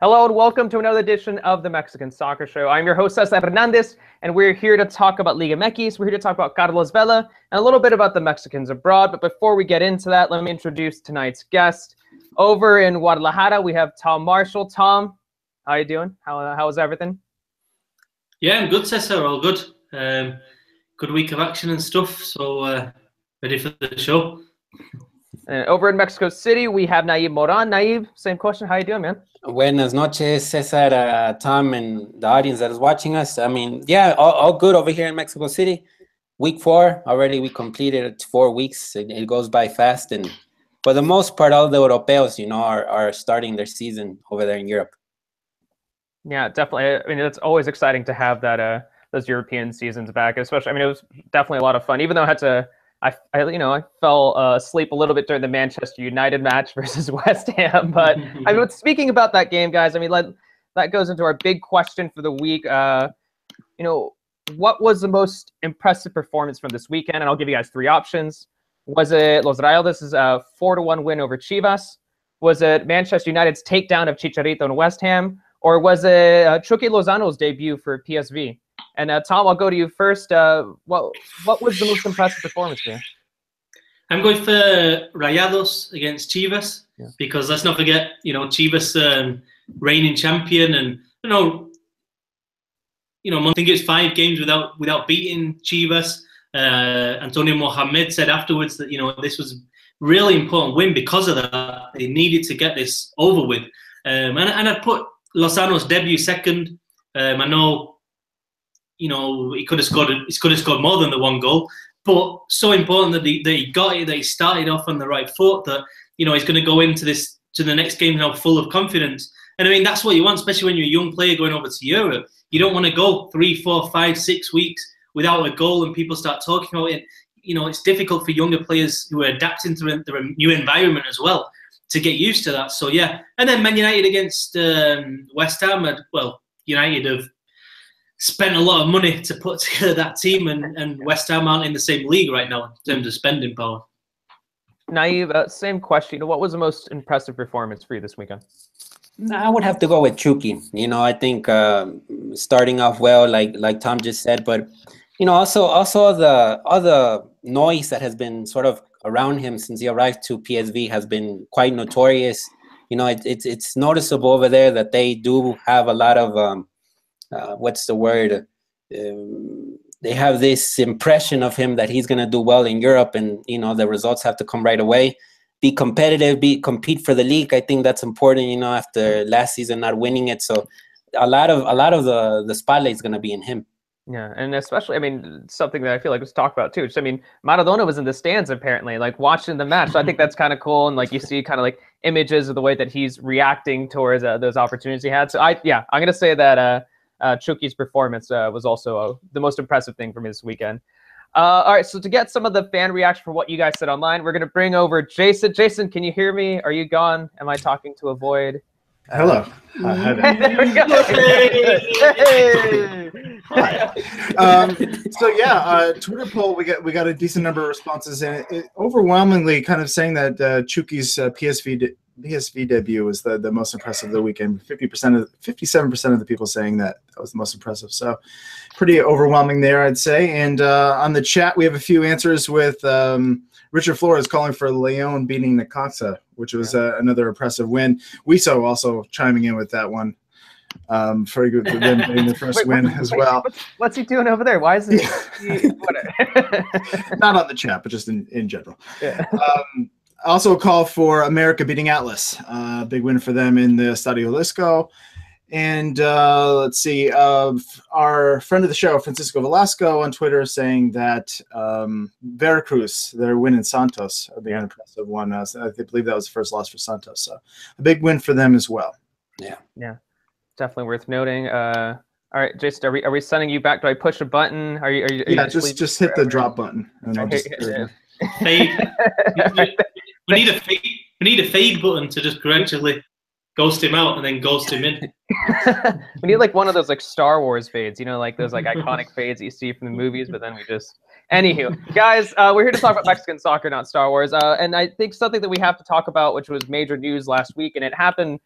Hello and welcome to another edition of the Mexican Soccer Show. I'm your host, Cesar Hernandez, and we're here to talk about Liga MX. We're here to talk about Carlos Vela and a little bit about the Mexicans abroad. But before we get into that, let me introduce tonight's guest. Over in Guadalajara, we have Tom Marshall. Tom, how you doing? How is everything? Yeah, I'm good, Cesar. All good. Good week of action and stuff. So ready for the show. And over in Mexico City, we have Naib Moran. Naib, same question. How you doing, man? Buenas noches, Cesar, Tom, and the audience that is watching us. I mean, yeah, all good over here in Mexico City. Week 4, already we completed it. 4 weeks. It goes by fast. And for the most part, all the Europeos, are starting their season over there in Europe. Yeah, definitely. I mean, it's always exciting to have that those European seasons back, especially. I mean, it was definitely a lot of fun, even though I had to. I fell asleep a little bit during the Manchester United match versus West Ham. But I mean, speaking about that game, guys, I mean, that goes into our big question for the week. What was the most impressive performance from this weekend? And I'll give you guys 3 options. Was it Los Rayados' 4-1 win over Chivas? Was it Manchester United's takedown of Chicharito and West Ham? Or was it Chucky Lozano's debut for PSV? And Tom, I'll go to you first. What was the most impressive performance for you? I'm going for Rayados against Chivas because let's not forget, Chivas reigning champion, and I think it's 5 games without beating Chivas. Antonio Mohamed said afterwards that this was really important win because of that. They needed to get this over with, and I put Lozano's debut second. I know. He could have scored more than the 1 goal, but so important that he got it, that he started off on the right foot, that he's going to go into the next game now full of confidence. And I mean, that's what you want, especially when you're a young player going over to Europe. You don't want to go 3, 4, 5, 6 weeks without a goal and people start talking about it. It's difficult for younger players who are adapting to their new environment as well to get used to that. So yeah, and then Man United against West Ham. United have spent a lot of money to put together that team, and West Ham aren't in the same league right now in terms of spending power. Naive, same question. What was the most impressive performance for you this weekend? I would have to go with Chucky. I think starting off well, like Tom just said, but also all the noise that has been sort of around him since he arrived to PSV has been quite notorious. It's noticeable over there that they do have a lot of what's the word? They have this impression of him that he's going to do well in Europe, and the results have to come right away. Be competitive, compete for the league. I think that's important. After last season not winning it, so a lot of the spotlight is going to be in him. Yeah, and especially, I mean, something that I feel like was talked about too. Just, I mean, Maradona was in the stands apparently, like watching the match. So I think that's kind of cool, and like you see kind of like images of the way that he's reacting towards those opportunities he had. So I'm going to say that. Chucky's performance was also the most impressive thing for me this weekend. All right, so to get some of the fan reaction for what you guys said online, we're going to bring over Jason. Jason, can you hear me? Are you gone? Am I talking to a void? Hello. Hi there. There we go. Hey. Hi. Twitter poll, we got a decent number of responses, and it overwhelmingly kind of saying that Chucky's PSV debut was the most impressive of the weekend. 57% of the people saying that was the most impressive. So pretty overwhelming there, I'd say. And on the chat, we have a few answers with Richard Flores calling for Leon beating Necaxa, which was another impressive win. Wiso also chiming in with that one. For them getting the first win as well. What's he doing over there? Why is he not on the chat, but just in general? Yeah. Also a call for America beating Atlas. Big win for them in the Estadio Jalisco. And let's see, our friend of the show, Francisco Velasco, on Twitter saying that Veracruz, their win in Santos, a big impressive one. I believe that was the first loss for Santos. So a big win for them as well. Yeah. Definitely worth noting. All right, Jason, are we sending you back? Do I push a button? Are you just hit the drop button, and I'll just fade. We need a fade button to just gradually ghost him out and then ghost him in. We need like one of those like Star Wars fades, like those like iconic fades that you see from the movies, but then we just. Anywho, guys, we're here to talk about Mexican soccer, not Star Wars. And I think something that we have to talk about, which was major news last week, and it happened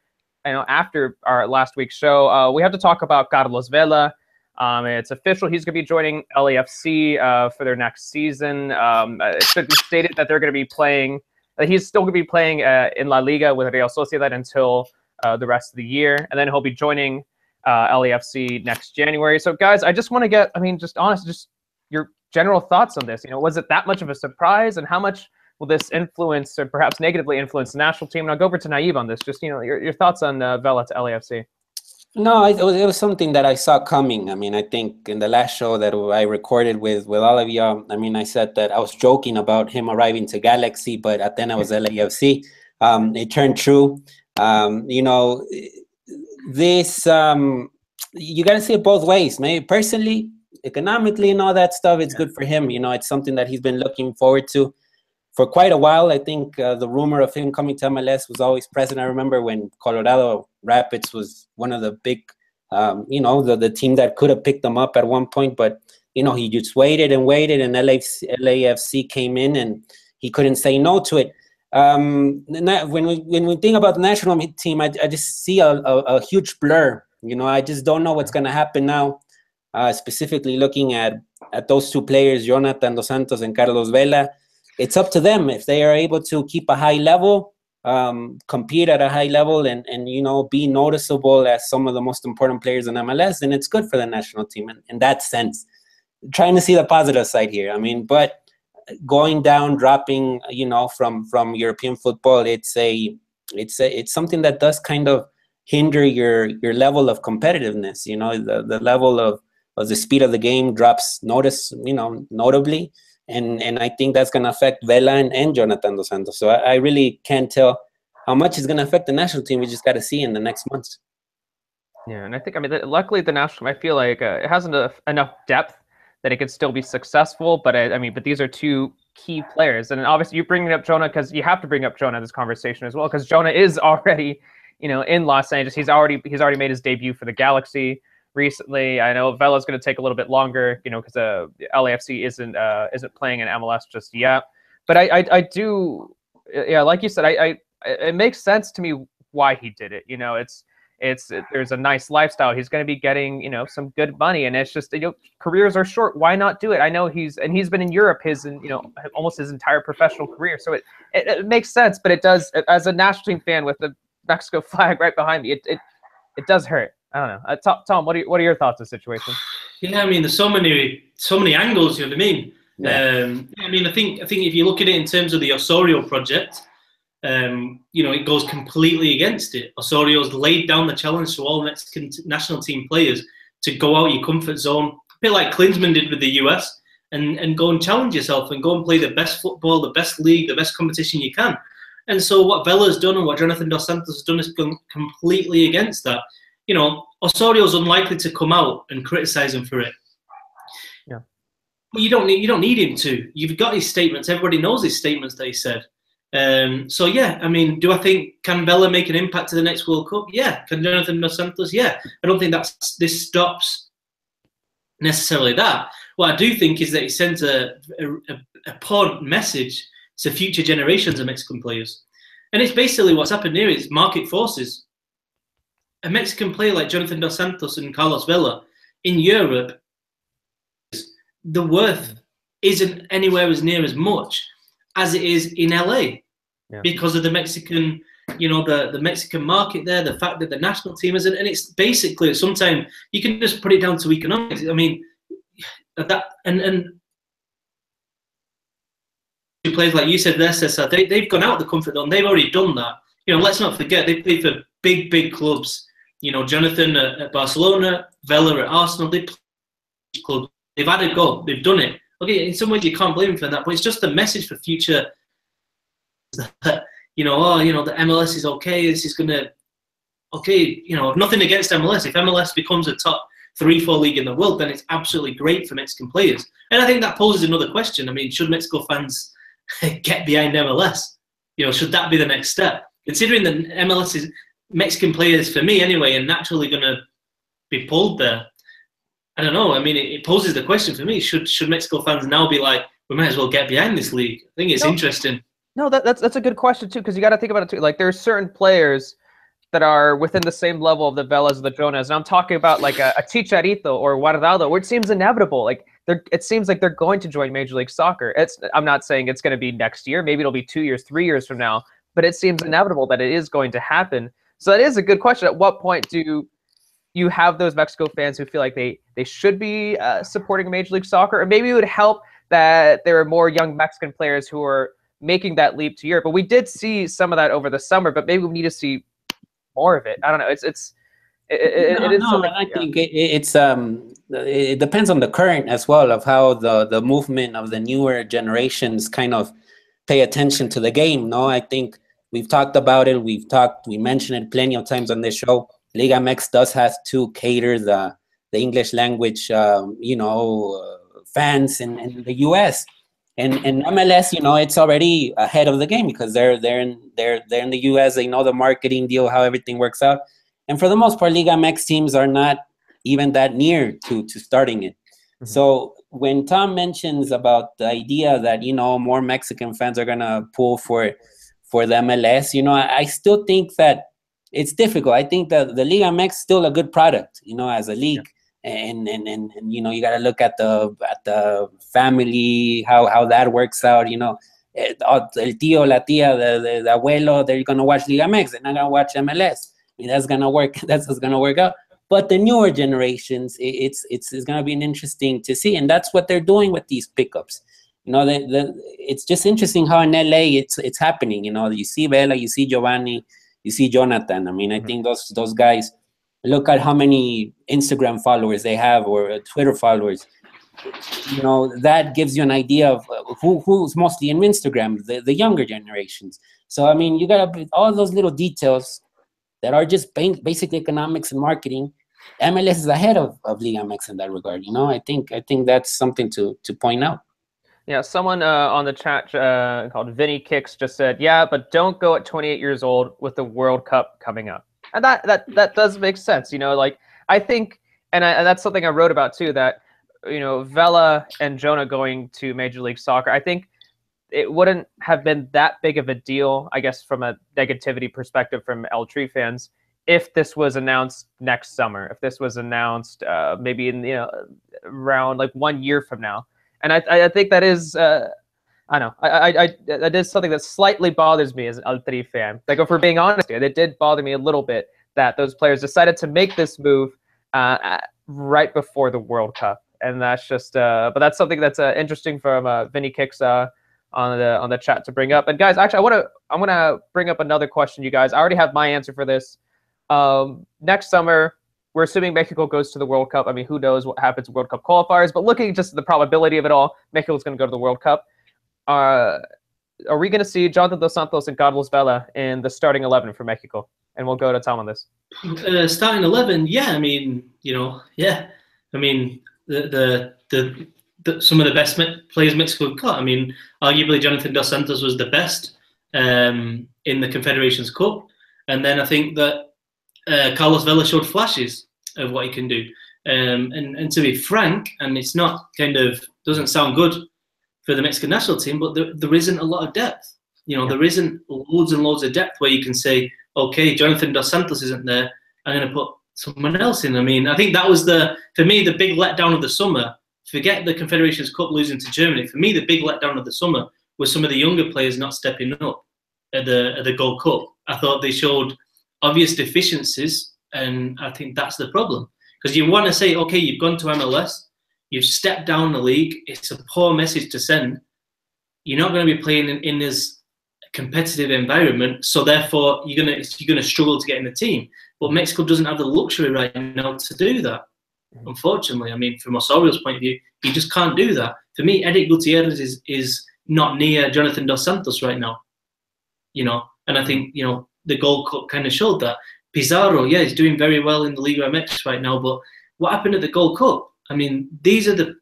after our last week's show, we have to talk about Carlos Vela. It's official. He's going to be joining LAFC for their next season. It's been stated that they're going to be playing. He's still going to be playing in La Liga with Real Sociedad until the rest of the year, and then he'll be joining LAFC next January. So, guys, I just want to get, just honest, just your general thoughts on this. Was it that much of a surprise, and how much will this influence or perhaps negatively influence the national team? And I'll go over to Naive on this. Just, your thoughts on Vela to LAFC. No, it was something that I saw coming. I think in the last show that I recorded with all of y'all, I said that I was joking about him arriving to Galaxy, but at then I was LAFC. It turned true. This you got to see it both ways. Maybe personally, economically, and all that stuff, it's good for him. It's something that he's been looking forward to for quite a while. I think the rumor of him coming to MLS was always present. I remember when Colorado Rapids was one of the big, the team that could have picked him up at one point, but he just waited, and LAFC came in, and he couldn't say no to it. When we think about the national team, I just see a huge blur. I just don't know what's going to happen now. Specifically looking at those two players, Jonathan Dos Santos and Carlos Vela. It's up to them if they are able to keep a high level, compete at a high level, and be noticeable as some of the most important players in MLS. And it's good for the national team in that sense. Trying to see the positive side here. But going down, dropping, from European football, it's something that does kind of hinder your level of competitiveness. The level of the speed of the game drops notably. And I think that's going to affect Vela and Jonathan Dos Santos. So I really can't tell how much it's going to affect the national team. We just got to see in the next months. Yeah, and I think, luckily the national team, I feel like it has enough depth that it could still be successful. But but these are two key players. And obviously you bring up Jonah because you have to bring up Jonah in this conversation as well, because Jonah is already, in Los Angeles. He's already made his debut for the Galaxy recently. I know Vela's going to take a little bit longer, because LAFC isn't playing in MLS just yet. But I do, like you said, it makes sense to me why he did it. There's a nice lifestyle. He's going to be getting some good money, and it's just careers are short. Why not do it? I know he's been in Europe almost his entire professional career, so it makes sense. But it does, as a national team fan with the Mexico flag right behind me, it does hurt. I don't know. Tom, what are your thoughts on the situation? Yeah, there's so many angles. You know what I mean? Yeah. I think if you look at it in terms of the Osorio project, it goes completely against it. Osorio's laid down the challenge to all Mexican national team players to go out your comfort zone, a bit like Klinsmann did with the US, and go and challenge yourself and go and play the best football, the best league, the best competition you can. And so what Vela's done and what Jonathan Dos Santos has done is gone completely against that. Osorio's unlikely to come out and criticize him for it. Yeah. But you don't need him to. You've got his statements. Everybody knows his statements that he said. So yeah, do I think, can Vela make an impact to the next World Cup? Yeah. Can Jonathan Dos Santos? Yeah. I don't think this stops necessarily that. What I do think is that it sends a poor message to future generations of Mexican players. And it's basically what's happened here is market forces. A Mexican player like Jonathan Dos Santos and Carlos Vela in Europe, the worth isn't anywhere as near as much as it is in LA, because of the Mexican, the Mexican market there, the fact that the national team isn't, and it's basically sometimes you can just put it down to economics. And players like you said there, Cesar, they've gone out of the comfort zone. They've already done that. Let's not forget they played for big clubs. Jonathan at Barcelona, Vela at Arsenal. They played clubs. They've had a go. They've done it. Okay, in some ways you can't blame him for that, but it's just a message for future. That, the MLS is okay. This is gonna, nothing against MLS. If MLS becomes a top 3-4 league in the world, then it's absolutely great for Mexican players. And I think that poses another question. Should Mexico fans get behind MLS? Should that be the next step? Considering that MLS is Mexican players, for me anyway, are naturally going to be pulled there. I don't know. It poses the question for me: Should Mexico fans now be like, we might as well get behind this league? I think it's interesting. No, that's a good question too, because you got to think about it too. Like, there's certain players that are within the same level of the Velas or the Jonas. And I'm talking about like a Chicharito or Guardado, where it seems inevitable. Like it seems like they're going to join Major League Soccer. I'm not saying it's going to be next year. Maybe it'll be 2 years, 3 years from now. But it seems inevitable that it is going to happen. So that is a good question. At what point do you have those Mexico fans who feel like they should be supporting Major League Soccer? Or maybe it would help that there are more young Mexican players who are making that leap to Europe. But we did see some of that over the summer, but maybe we need to see more of it. I don't know. It is something. I think it depends on the current as well, of how the movement of the newer generations kind of pay attention to the game. No, I think we've talked about it. We mentioned it plenty of times on this show. Liga MX does have to cater the English language, fans in the US. And MLS, it's already ahead of the game because they're in the US. They know the marketing deal, how everything works out. And for the most part, Liga MX teams are not even that near to starting it. Mm-hmm. So when Tom mentions about the idea that more Mexican fans are gonna pull for the MLS, I still think that it's difficult. I think that the Liga MX is still a good product, as a league. Yeah. And you got to look at the family, how that works out. El tío, la tía, the abuelo, they're gonna watch Liga MX. They're not gonna watch MLS. I mean, that's gonna work. That's what's gonna work out. But the newer generations, it's gonna be interesting to see, and that's what they're doing with these pickups. It's just interesting how in LA it's happening. You see Vela, you see Giovanni, you see Jonathan. I mean, I think those guys. Look at how many Instagram followers they have or Twitter followers. That gives you an idea of who's mostly in Instagram, the younger generations. So, I mean, you got all those little details that are just basic economics and marketing. MLS is ahead of Liga MX in that regard. I think that's something to point out. Yeah, someone on the chat called Vinny Kicks just said, yeah, but don't go at 28 years old with the World Cup coming up. And that does make sense, like I think, and that's something I wrote about too, that, Vela and Jonah going to Major League Soccer, I think it wouldn't have been that big of a deal, I guess, from a negativity perspective from El Tri fans, if this was announced next summer, if this was announced maybe in, around like 1 year from now. And I think that is, I know. That is something that slightly bothers me as an El Tri fan. Like, if we're being honest here, it did bother me a little bit that those players decided to make this move right before the World Cup, and that's just. But that's something that's interesting from Vinny Kicks on the chat to bring up. And guys, actually, I want to bring up another question, you guys. I already have my answer for this. Next summer, we're assuming Mexico goes to the World Cup. I mean, who knows what happens in World Cup qualifiers? But looking just at the probability of it all, Mexico's going to go to the World Cup. Are we going to see Jonathan Dos Santos and Carlos Vela in the starting 11 for Mexico? And we'll go to Tom on this. Starting 11, yeah. I mean, yeah. I mean, the some of the best players Mexico got. I mean, arguably Jonathan Dos Santos was the best in the Confederations Cup, and then I think that Carlos Vela showed flashes of what he can do. And to be frank, and it's not doesn't sound good for the Mexican national team, but there isn't a lot of depth. There isn't loads and loads of depth where you can say, okay, Jonathan Dos Santos isn't there, I'm going to put someone else in. I mean, I think that was for me, the big letdown of the summer. Forget the Confederations Cup losing to Germany. For me, the big letdown of the summer was some of the younger players not stepping up at the Gold Cup. I thought they showed obvious deficiencies, and I think that's the problem. Because you want to say, okay, you've gone to MLS, you've stepped down the league. It's a poor message to send. You're not going to be playing in this competitive environment, so therefore you're gonna struggle to get in the team. But Mexico doesn't have the luxury right now to do that. Unfortunately, I mean, from Osorio's point of view, he just can't do that. For me, Eric Gutierrez is not near Jonathan Dos Santos right now. And I think the Gold Cup kind of showed that. Pizarro, yeah, he's doing very well in the Liga MX right now, but what happened at the Gold Cup? I mean,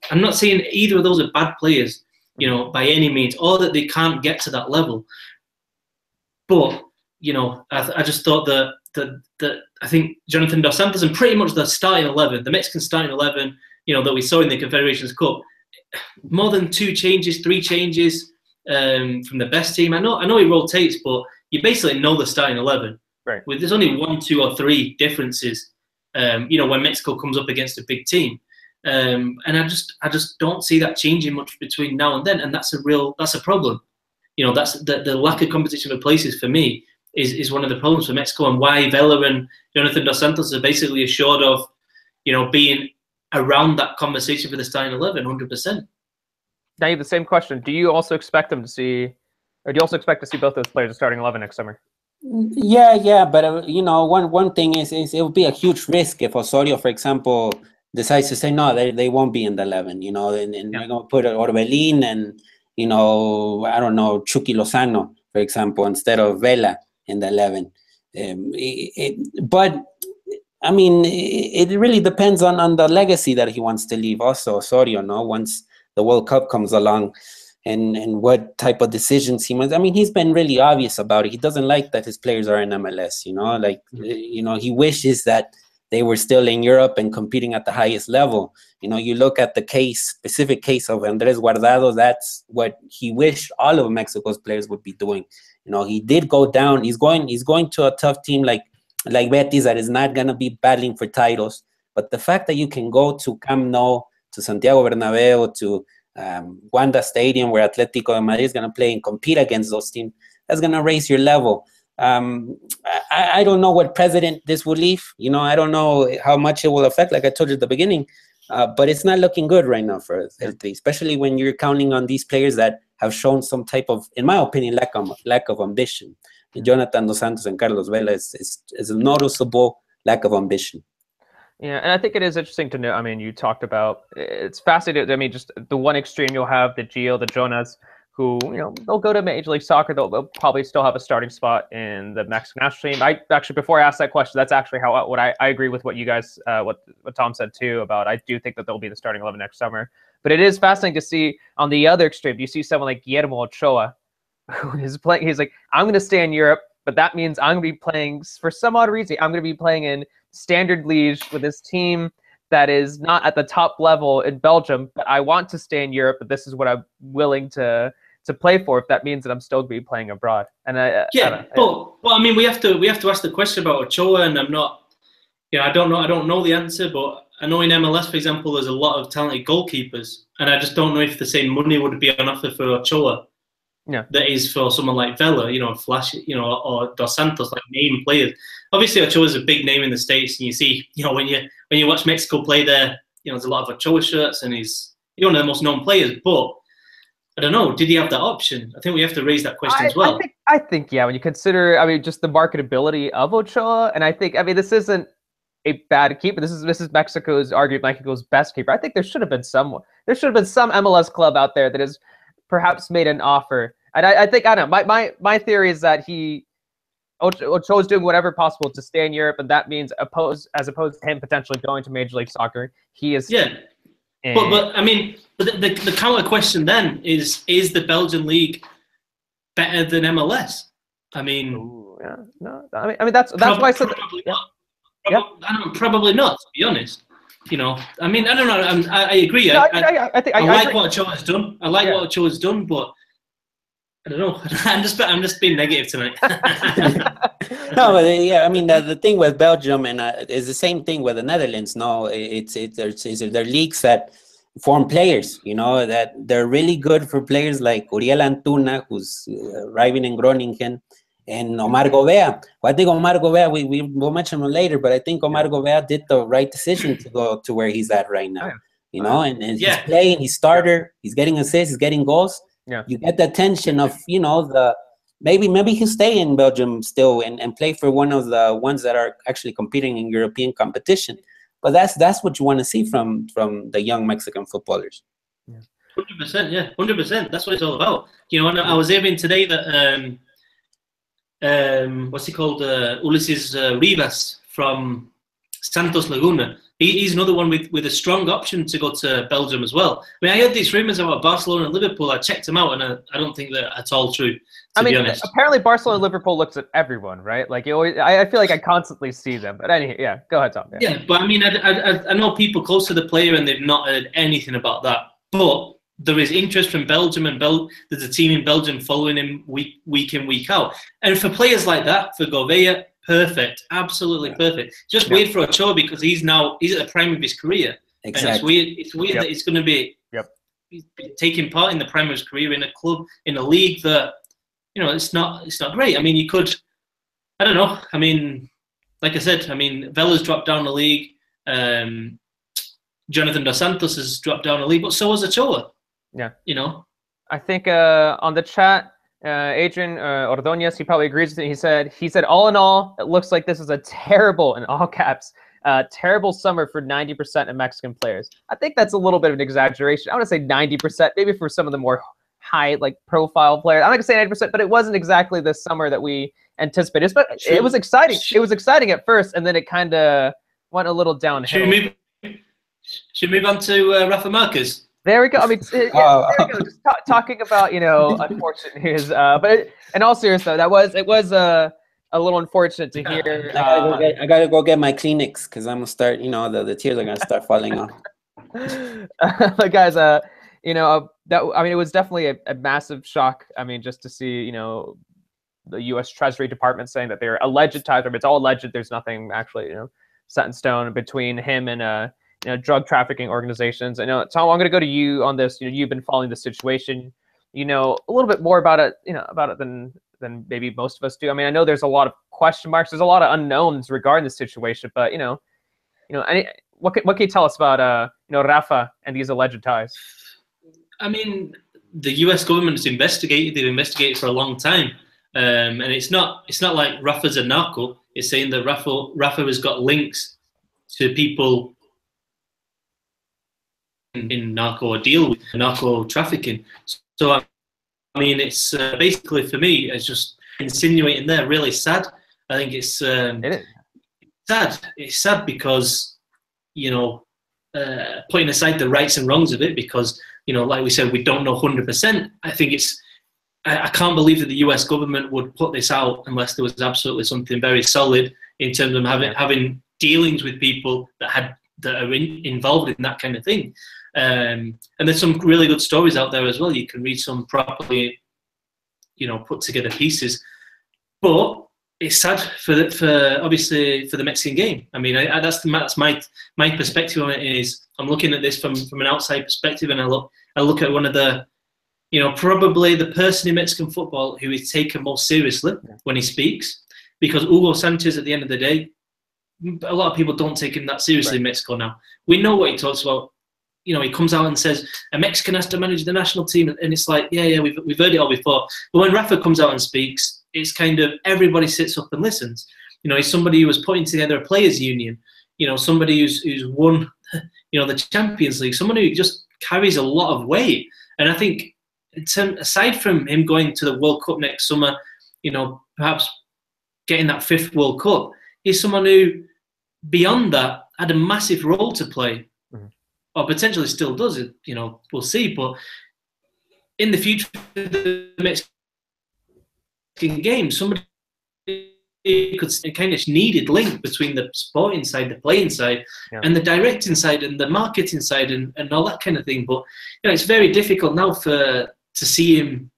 I'm not saying either of those are bad players, by any means, or that they can't get to that level. But, I just thought that I think Jonathan Dos Santos and pretty much the starting 11, the Mexican starting 11, that we saw in the Confederations Cup, more than 2 changes, 3 changes from the best team. I know he rotates, but you basically know the starting 11. Right. There's only 1, 2, or 3 differences. When Mexico comes up against a big team, and I just don't see that changing much between now and then, and that's a problem. That's the lack of competition for places for me is one of the problems for Mexico, and why Vela and Jonathan Dos Santos are basically assured of, being around that conversation for the starting 11, 100%. Now you have the same question. Do you also expect them to see, or do you also expect to see both those players starting 11 next summer? Yeah, but one thing is it would be a huge risk if Osorio, for example, decides to say no, they won't be in the 11, and they're going to put Orbelin and I don't know, Chucky Lozano, for example, instead of Vela in the 11. But I mean, it really depends on the legacy that he wants to leave. Also, Osorio, once the World Cup comes along. And what type of decisions he wants. I mean, he's been really obvious about it. He doesn't like that his players are in MLS, he wishes that they were still in Europe and competing at the highest level. You look at the specific case of Andrés Guardado, that's what he wished all of Mexico's players would be doing. He did go down. He's going to a tough team like Betis that is not going to be battling for titles. But the fact that you can go to Camp Nou, to Santiago Bernabeu, to Wanda Stadium, where Atletico de Madrid is going to play and compete against those teams, that's going to raise your level. I don't know what precedent this will leave. I don't know how much it will affect, like I told you at the beginning, but it's not looking good right now for El Tri, especially when you're counting on these players that have shown some type of, in my opinion, lack of ambition. Jonathan Dos Santos and Carlos Vela is a noticeable lack of ambition. Yeah, and I think it is interesting to know. I mean, you talked about, it's fascinating. I mean, just the one extreme, you'll have the Gio, the Jonas, who, they'll go to Major League Soccer. They'll probably still have a starting spot in the Mexican national team. Before I asked that question, that's actually what I agree with what you guys, what Tom said too about, I do think that they'll be the starting 11 next summer. But it is fascinating to see on the other extreme, you see someone like Guillermo Ochoa, who is playing, he's like, I'm going to stay in Europe, but that means I'm going to be playing, for some odd reason, I'm going to be playing in Standard Liège with this team that is not at the top level in Belgium, but I want to stay in Europe, but this is what I'm willing to play for if that means that I'm still going to be playing abroad. And well, I mean, we have to ask the question about Ochoa, and I'm not, I don't know the answer, but I know in MLS, for example, there's a lot of talented goalkeepers, and I just don't know if the same money would be on offer for Ochoa. Yeah, that is for someone like Vela, Flash, or Dos Santos, like name players. Obviously, Ochoa is a big name in the States, and you see, when you watch Mexico play there, there's a lot of Ochoa shirts, and he's one of the most known players. But I don't know, did he have that option? I think we have to raise that question as well. I think, yeah, when you consider, just the marketability of Ochoa, and I think, this isn't a bad keeper. This is Mexico's, arguably Mexico's best keeper. I think there should have been some MLS club out there that has perhaps made an offer. And I think, I don't know, my theory is that Ochoa is doing whatever possible to stay in Europe, and that means as opposed to him potentially going to Major League Soccer, he is. Yeah. But the counter question then is the Belgian league better than MLS? I mean, ooh, yeah, no, that's why I said probably not. Probably not, to be honest. I mean, I don't know. I agree. No, I like what Ochoa's done. I like what Ochoa's done, but I don't know. I'm just being negative tonight. No, but yeah, the thing with Belgium and is the same thing with the Netherlands. No, they're leagues that form players. That they're really good for players like Uriel Antuna, who's arriving in Groningen, and Omar Gobea. Well, I think Omar Gobea, we'll mention him later, but I think Omar Gobea did the right decision to go to where he's at right now. And he's playing, he's starter, he's getting assists, he's getting goals. Yeah. You get the attention of, the maybe he'll stay in Belgium still and play for one of the ones that are actually competing in European competition. But that's what you want to see from the young Mexican footballers. 100%, yeah, 100%. That's what it's all about. I was hearing today that what's he called? Ulises Rivas from Santos Laguna. He's another one with a strong option to go to Belgium as well. I heard these rumors about Barcelona and Liverpool. I checked them out, and I don't think they're at all true, to be honest. Apparently Barcelona and Liverpool looks at everyone, right? Like, I feel like I constantly see them. But anyway, yeah, go ahead, Tom. Yeah, but I know people close to the player, and they've not heard anything about that. But there is interest from Belgium, and there's a team in Belgium following him week in, week out. And for players like that, for Gouveia, perfect, absolutely perfect. Just weird for Ochoa because he's at the prime of his career. Exactly. And it's weird that he's going to be taking part in the prime of his career in a club, in a league that, you know, it's not great. I mean, you could, I don't know. I mean, like I said, I mean, Vela's dropped down the league. Jonathan Dos Santos has dropped down the league, but so has Ochoa. Yeah. You know? I think on the chat, Adrian Ordonez, he probably agrees with me. He said, all in all, it looks like this is a terrible, in all caps, terrible summer for 90% of Mexican players. I think that's a little bit of an exaggeration. I want to say 90%, maybe for some of the more high, like, profile players. I'm not going to say 90%, but it wasn't exactly the summer that we anticipated. But it was exciting. It was exciting at first, and then it kind of went a little downhill. Should we move on to Rafa Marquez? There we go. I mean, there we go. Just talking about, you know, unfortunate news. But in all seriousness, though, it was a little unfortunate to hear. I gotta go get my Kleenex because I'm gonna start. You know, the tears are gonna start falling off. But guys, you know, it was definitely a massive shock. I mean, just to see, you know, the U.S. Treasury Department saying that they're alleged ties, but it's all alleged. There's nothing actually, you know, set in stone between him and you know, drug trafficking organizations. I know, Tom, I'm going to go to you on this. You know, you've been following the situation. You know a little bit more about it. You know about it than maybe most of us do. I mean, I know there's a lot of question marks. There's a lot of unknowns regarding the situation. But you know, what can you tell us about you know, Rafa and these alleged ties? I mean, the U.S. government's investigated. They've investigated for a long time, and it's not like Rafa's a narco. It's saying that Rafa has got links to people in narco deal with narco trafficking. So I mean, it's basically, for me, it's just insinuating there. Really sad. I think it's sad. It's sad because, you know, putting aside the rights and wrongs of it, because, you know, like we said, we don't know 100%. I think I can't believe that the U.S. government would put this out unless there was absolutely something very solid in terms of having dealings with people that are involved in that kind of thing. And there's some really good stories out there as well. You can read some properly, you know, put together pieces. But it's sad for obviously for the Mexican game. I mean, that's my perspective on it. Is I'm looking at this from an outside perspective, and I look at one of the, you know, probably the person in Mexican football who is taken most seriously when he speaks, because Hugo Sanchez, at the end of the day, a lot of people don't take him that seriously in Mexico now. We know what he talks about. You know, he comes out and says a Mexican has to manage the national team, and it's like, yeah, we've heard it all before. But when Rafa comes out and speaks, it's kind of everybody sits up and listens. You know, he's somebody who was putting together a players' union. You know, somebody who's won, you know, the Champions League. Someone who just carries a lot of weight. And I think, aside from him going to the World Cup next summer, you know, perhaps getting that 5th World Cup, he's someone who, beyond that, had a massive role to play. Or potentially still does it, you know, we'll see. But in the future, the Mexican game, somebody could kind of needed link between the sporting side, the playing side, and the directing side, and the marketing side, and all that kind of thing. But you know, it's very difficult now to see him,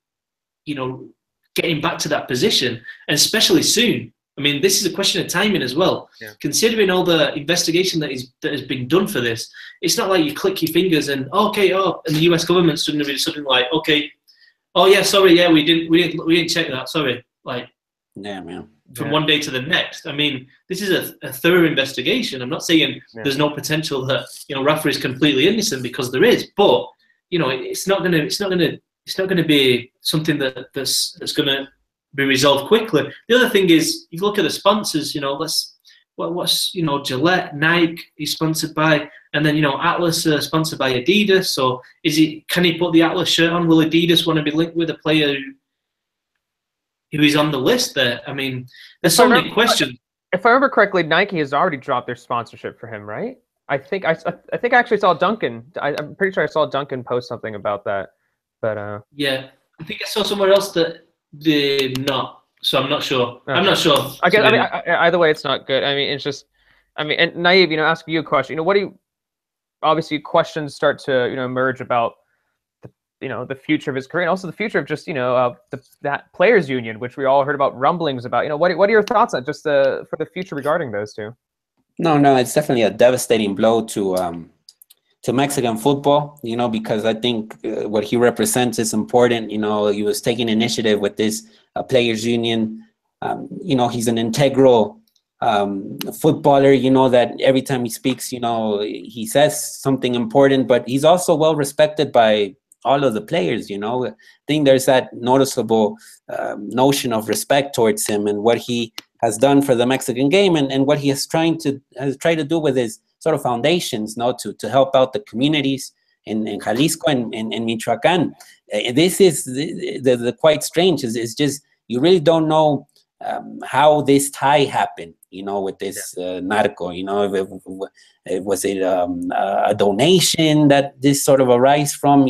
you know, getting back to that position, and especially soon. I mean, this is a question of timing as well. Considering all the investigation that has been done for this, it's not like you click your fingers and and the U.S. government suddenly be something like, okay, oh yeah, sorry, yeah, we didn't check that, sorry, like, yeah, man, from one day to the next. I mean, this is a thorough investigation. I'm not saying there's no potential that, you know, Rafa is completely innocent, because there is, but you know, it's not gonna be something that's gonna be resolved quickly. The other thing is, you look at the sponsors, you know, what's you know, Gillette, Nike he's sponsored by, and then, you know, Atlas sponsored by Adidas. So can he put the Atlas shirt on? Will Adidas want to be linked with a player who is on the list there? I mean, there's so many questions. If I remember correctly, Nike has already dropped their sponsorship for him, right? I think I actually saw Duncan. I'm pretty sure I saw Duncan post something about that. But yeah, I think I saw somewhere else that did not. So I'm not sure. Okay. I'm not sure. I guess, I mean, either way, it's not good. I mean, it's just, I mean, and Naive, you know, asking you a question. You know, what do you? Obviously, questions start to, you know, emerge about the future of his career, and also the future of just that players union, which we all heard about rumblings about. What are your thoughts on just for the future regarding those two? No, it's definitely a devastating blow to Mexican football, because I think what he represents is important. He was taking initiative with this players union. He's an integral footballer, that every time he speaks, he says something important, but he's also well respected by all of the players. I think there's that noticeable notion of respect towards him and what he has done for the Mexican game, and what he has tried to do with his sort of foundations, to help out the communities in Jalisco and Michoacan. This is the quite strange. Is just you really don't know how this tie happened, with this narco. Was it a donation that this sort of arise from?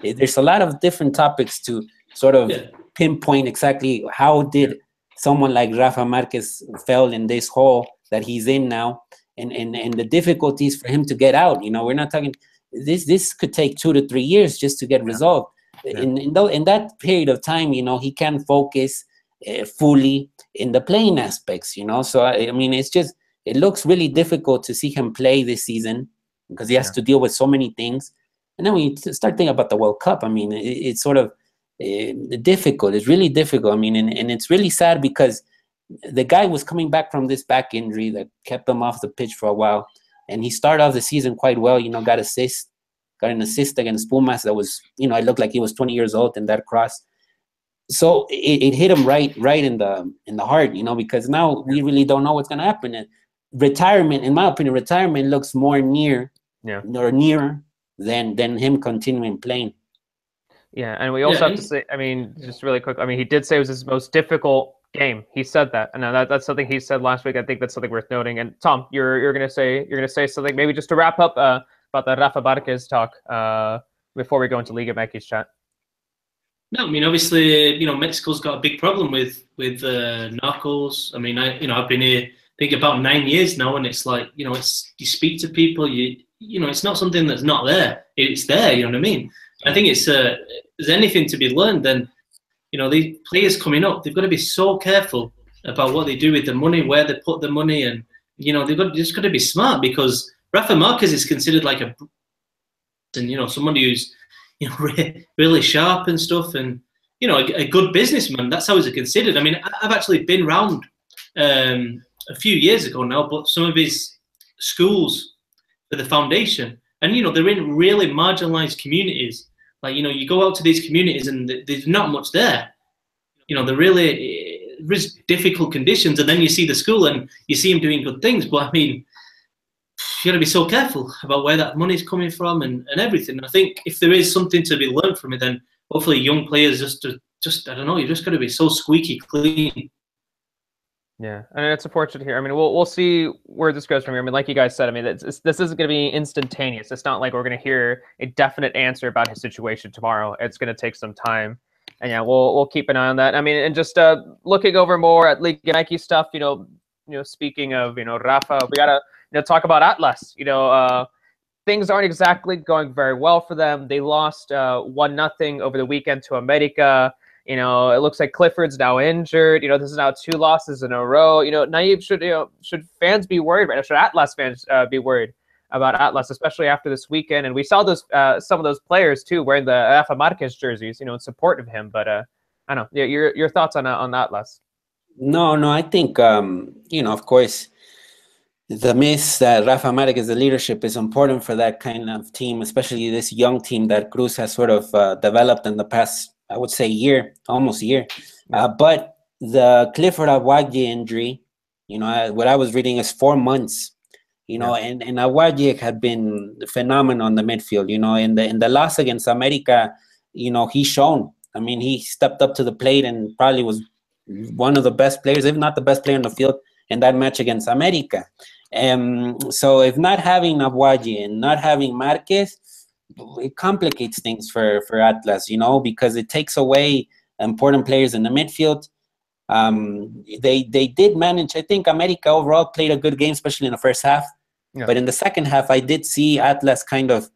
There's a lot of different topics to sort of pinpoint exactly how did someone like Rafa Marquez fell in this hole that he's in now, and the difficulties for him to get out. We're not talking this could take 2 to 3 years just to get resolved. In that period of time, he can focus fully in the playing aspects. So I mean, it looks really difficult to see him play this season because he has to deal with so many things. And then when you start thinking about the World Cup, I mean, it's sort of difficult. It's really difficult. I mean, and it's really sad because the guy was coming back from this back injury that kept him off the pitch for a while, and he started off the season quite well. Got an assist against Pumas that was, it looked like he was 20 years old in that cross. So it hit him right in the heart, because now we really don't know what's going to happen. And retirement, in my opinion, looks more nearer than him continuing playing. Yeah, and we also have to say, I mean, just really quick, I mean, he did say it was his most difficult game. He said that, and that's something he said last week. I think that's something worth noting. And Tom, you're gonna say something maybe just to wrap up about the Rafa Marquez talk before we go into Liga MX chat. No, I mean, obviously, Mexico's got a big problem with narcos. I mean, I've been here, I think, about 9 years now, and it's like, it's you speak to people, it's not something that's not there. It's there. You know what I mean? I think it's there's anything to be learned, then these players coming up, they've got to be so careful about what they do with the money, where they put the money, and they've just got to be smart, because Rafa Marquez is considered like somebody who's really sharp and stuff, and a good businessman. That's how he's considered. I mean, I've actually been round a few years ago now, but some of his schools for the foundation, and they're in really marginalized communities. Like, you go out to these communities and there's not much there. They're really difficult conditions, and then you see the school and you see him doing good things. But I mean, you got to be so careful about where that money's coming from and everything. I think if there is something to be learned from it, then hopefully young players just I don't know, you just got to be so squeaky clean. Yeah, and it's unfortunate here. I mean, we'll see where this goes from here. I mean, like you guys said, I mean, this isn't going to be instantaneous. It's not like we're going to hear a definite answer about his situation tomorrow. It's going to take some time, and yeah, we'll keep an eye on that. I mean, and just looking over more at Liga MX stuff. Speaking of Rafa, we gotta talk about Atlas. Things aren't exactly going very well for them. They lost 1-0 over the weekend to America. It looks like Clifford's now injured. This is now 2 losses in a row. Naib, should fans be worried right now? Should Atlas fans be worried about Atlas, especially after this weekend? And we saw those some of those players too wearing the Rafa Marquez jerseys, in support of him. But I don't know. Yeah, your thoughts on Atlas? No, I think of course, the miss that Rafa Marquez, the leadership, is important for that kind of team, especially this young team that Cruz has sort of developed in the past, I would say, almost a year. But the Clifford Aguaye injury, what I was reading is 4 months, and Aguaye had been phenomenal in the midfield, in the loss against America, he's shown. I mean, he stepped up to the plate and probably was one of the best players, if not the best player in the field in that match against America. So if not having Aguaye and not having Marquez, it complicates things for Atlas, because it takes away important players in the midfield. They did manage. I think America overall played a good game, especially in the first half. Yeah. But in the second half, I did see Atlas kind of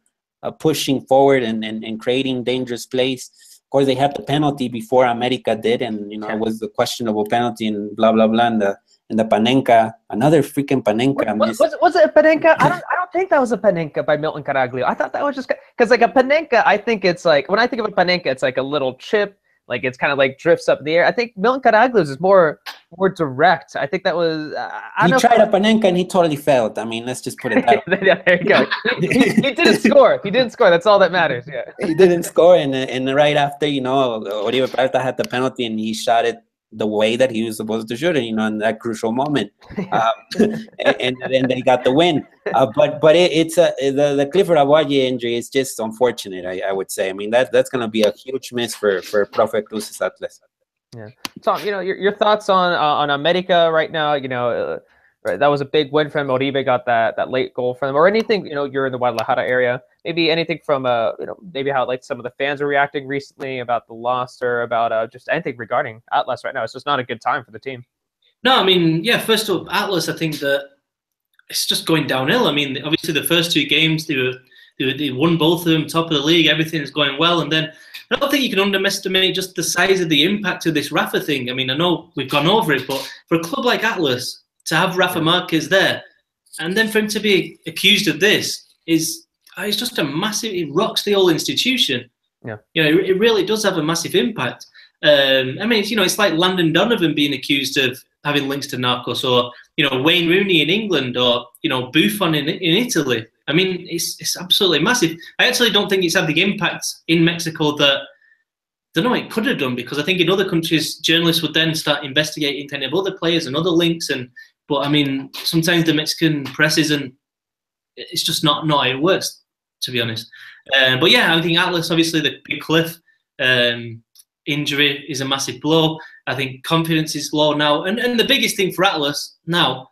pushing forward and creating dangerous plays. Of course, they had the penalty before America did, and it was the questionable penalty and blah blah blah. And the Panenka, another freaking Panenka. Was it a Panenka? I don't think that was a Panenka by Milton Caraglio. I thought that was just because like a Panenka. I think it's like when I think of a Panenka, it's like a little chip. Like it's kind of like drifts up in the air. I think Milton Caraglio's is more direct. I think that was. He tried a Panenka and he totally failed. I mean, let's just put it that way. Yeah, there you go. He didn't score. He didn't score. That's all that matters. Yeah. He didn't score, and right after, Oribe Peralta had the penalty and he shot it the way that he was supposed to shoot it, in that crucial moment, and then they got the win. But it's the Clifford Aguaye injury is just unfortunate. I would say. I mean that's going to be a huge miss for Profe Cruz's Atlas. Yeah, Tom. Your thoughts on America right now. Right, that was a big win for them. Oribe got that late goal for them, or anything. You're in the Guadalajara area. Maybe anything from maybe how like some of the fans are reacting recently about the loss, or about just anything regarding Atlas right now. It's just not a good time for the team. No, I mean, yeah. First up, Atlas. I think that it's just going downhill. I mean, obviously the first two games they won both of them, top of the league. Everything is going well, and then I don't think you can underestimate just the size of the impact of this Rafa thing. I mean, I know we've gone over it, but for a club like Atlas to have Rafa Marquez there, and then for him to be accused of this it's just a massive. It rocks the whole institution. Yeah, it really does have a massive impact. I mean, it's like Landon Donovan being accused of having links to narcos, or Wayne Rooney in England, or Buffon in Italy. I mean, it's absolutely massive. I actually don't think it's had the impact in Mexico that it could have done, because I think in other countries journalists would then start investigating kind of other players and other links, but I mean sometimes the Mexican press isn't. It's just not how it works, to be honest. But yeah, I think Atlas, obviously the big Cliff injury is a massive blow. I think confidence is low now, and the biggest thing for Atlas now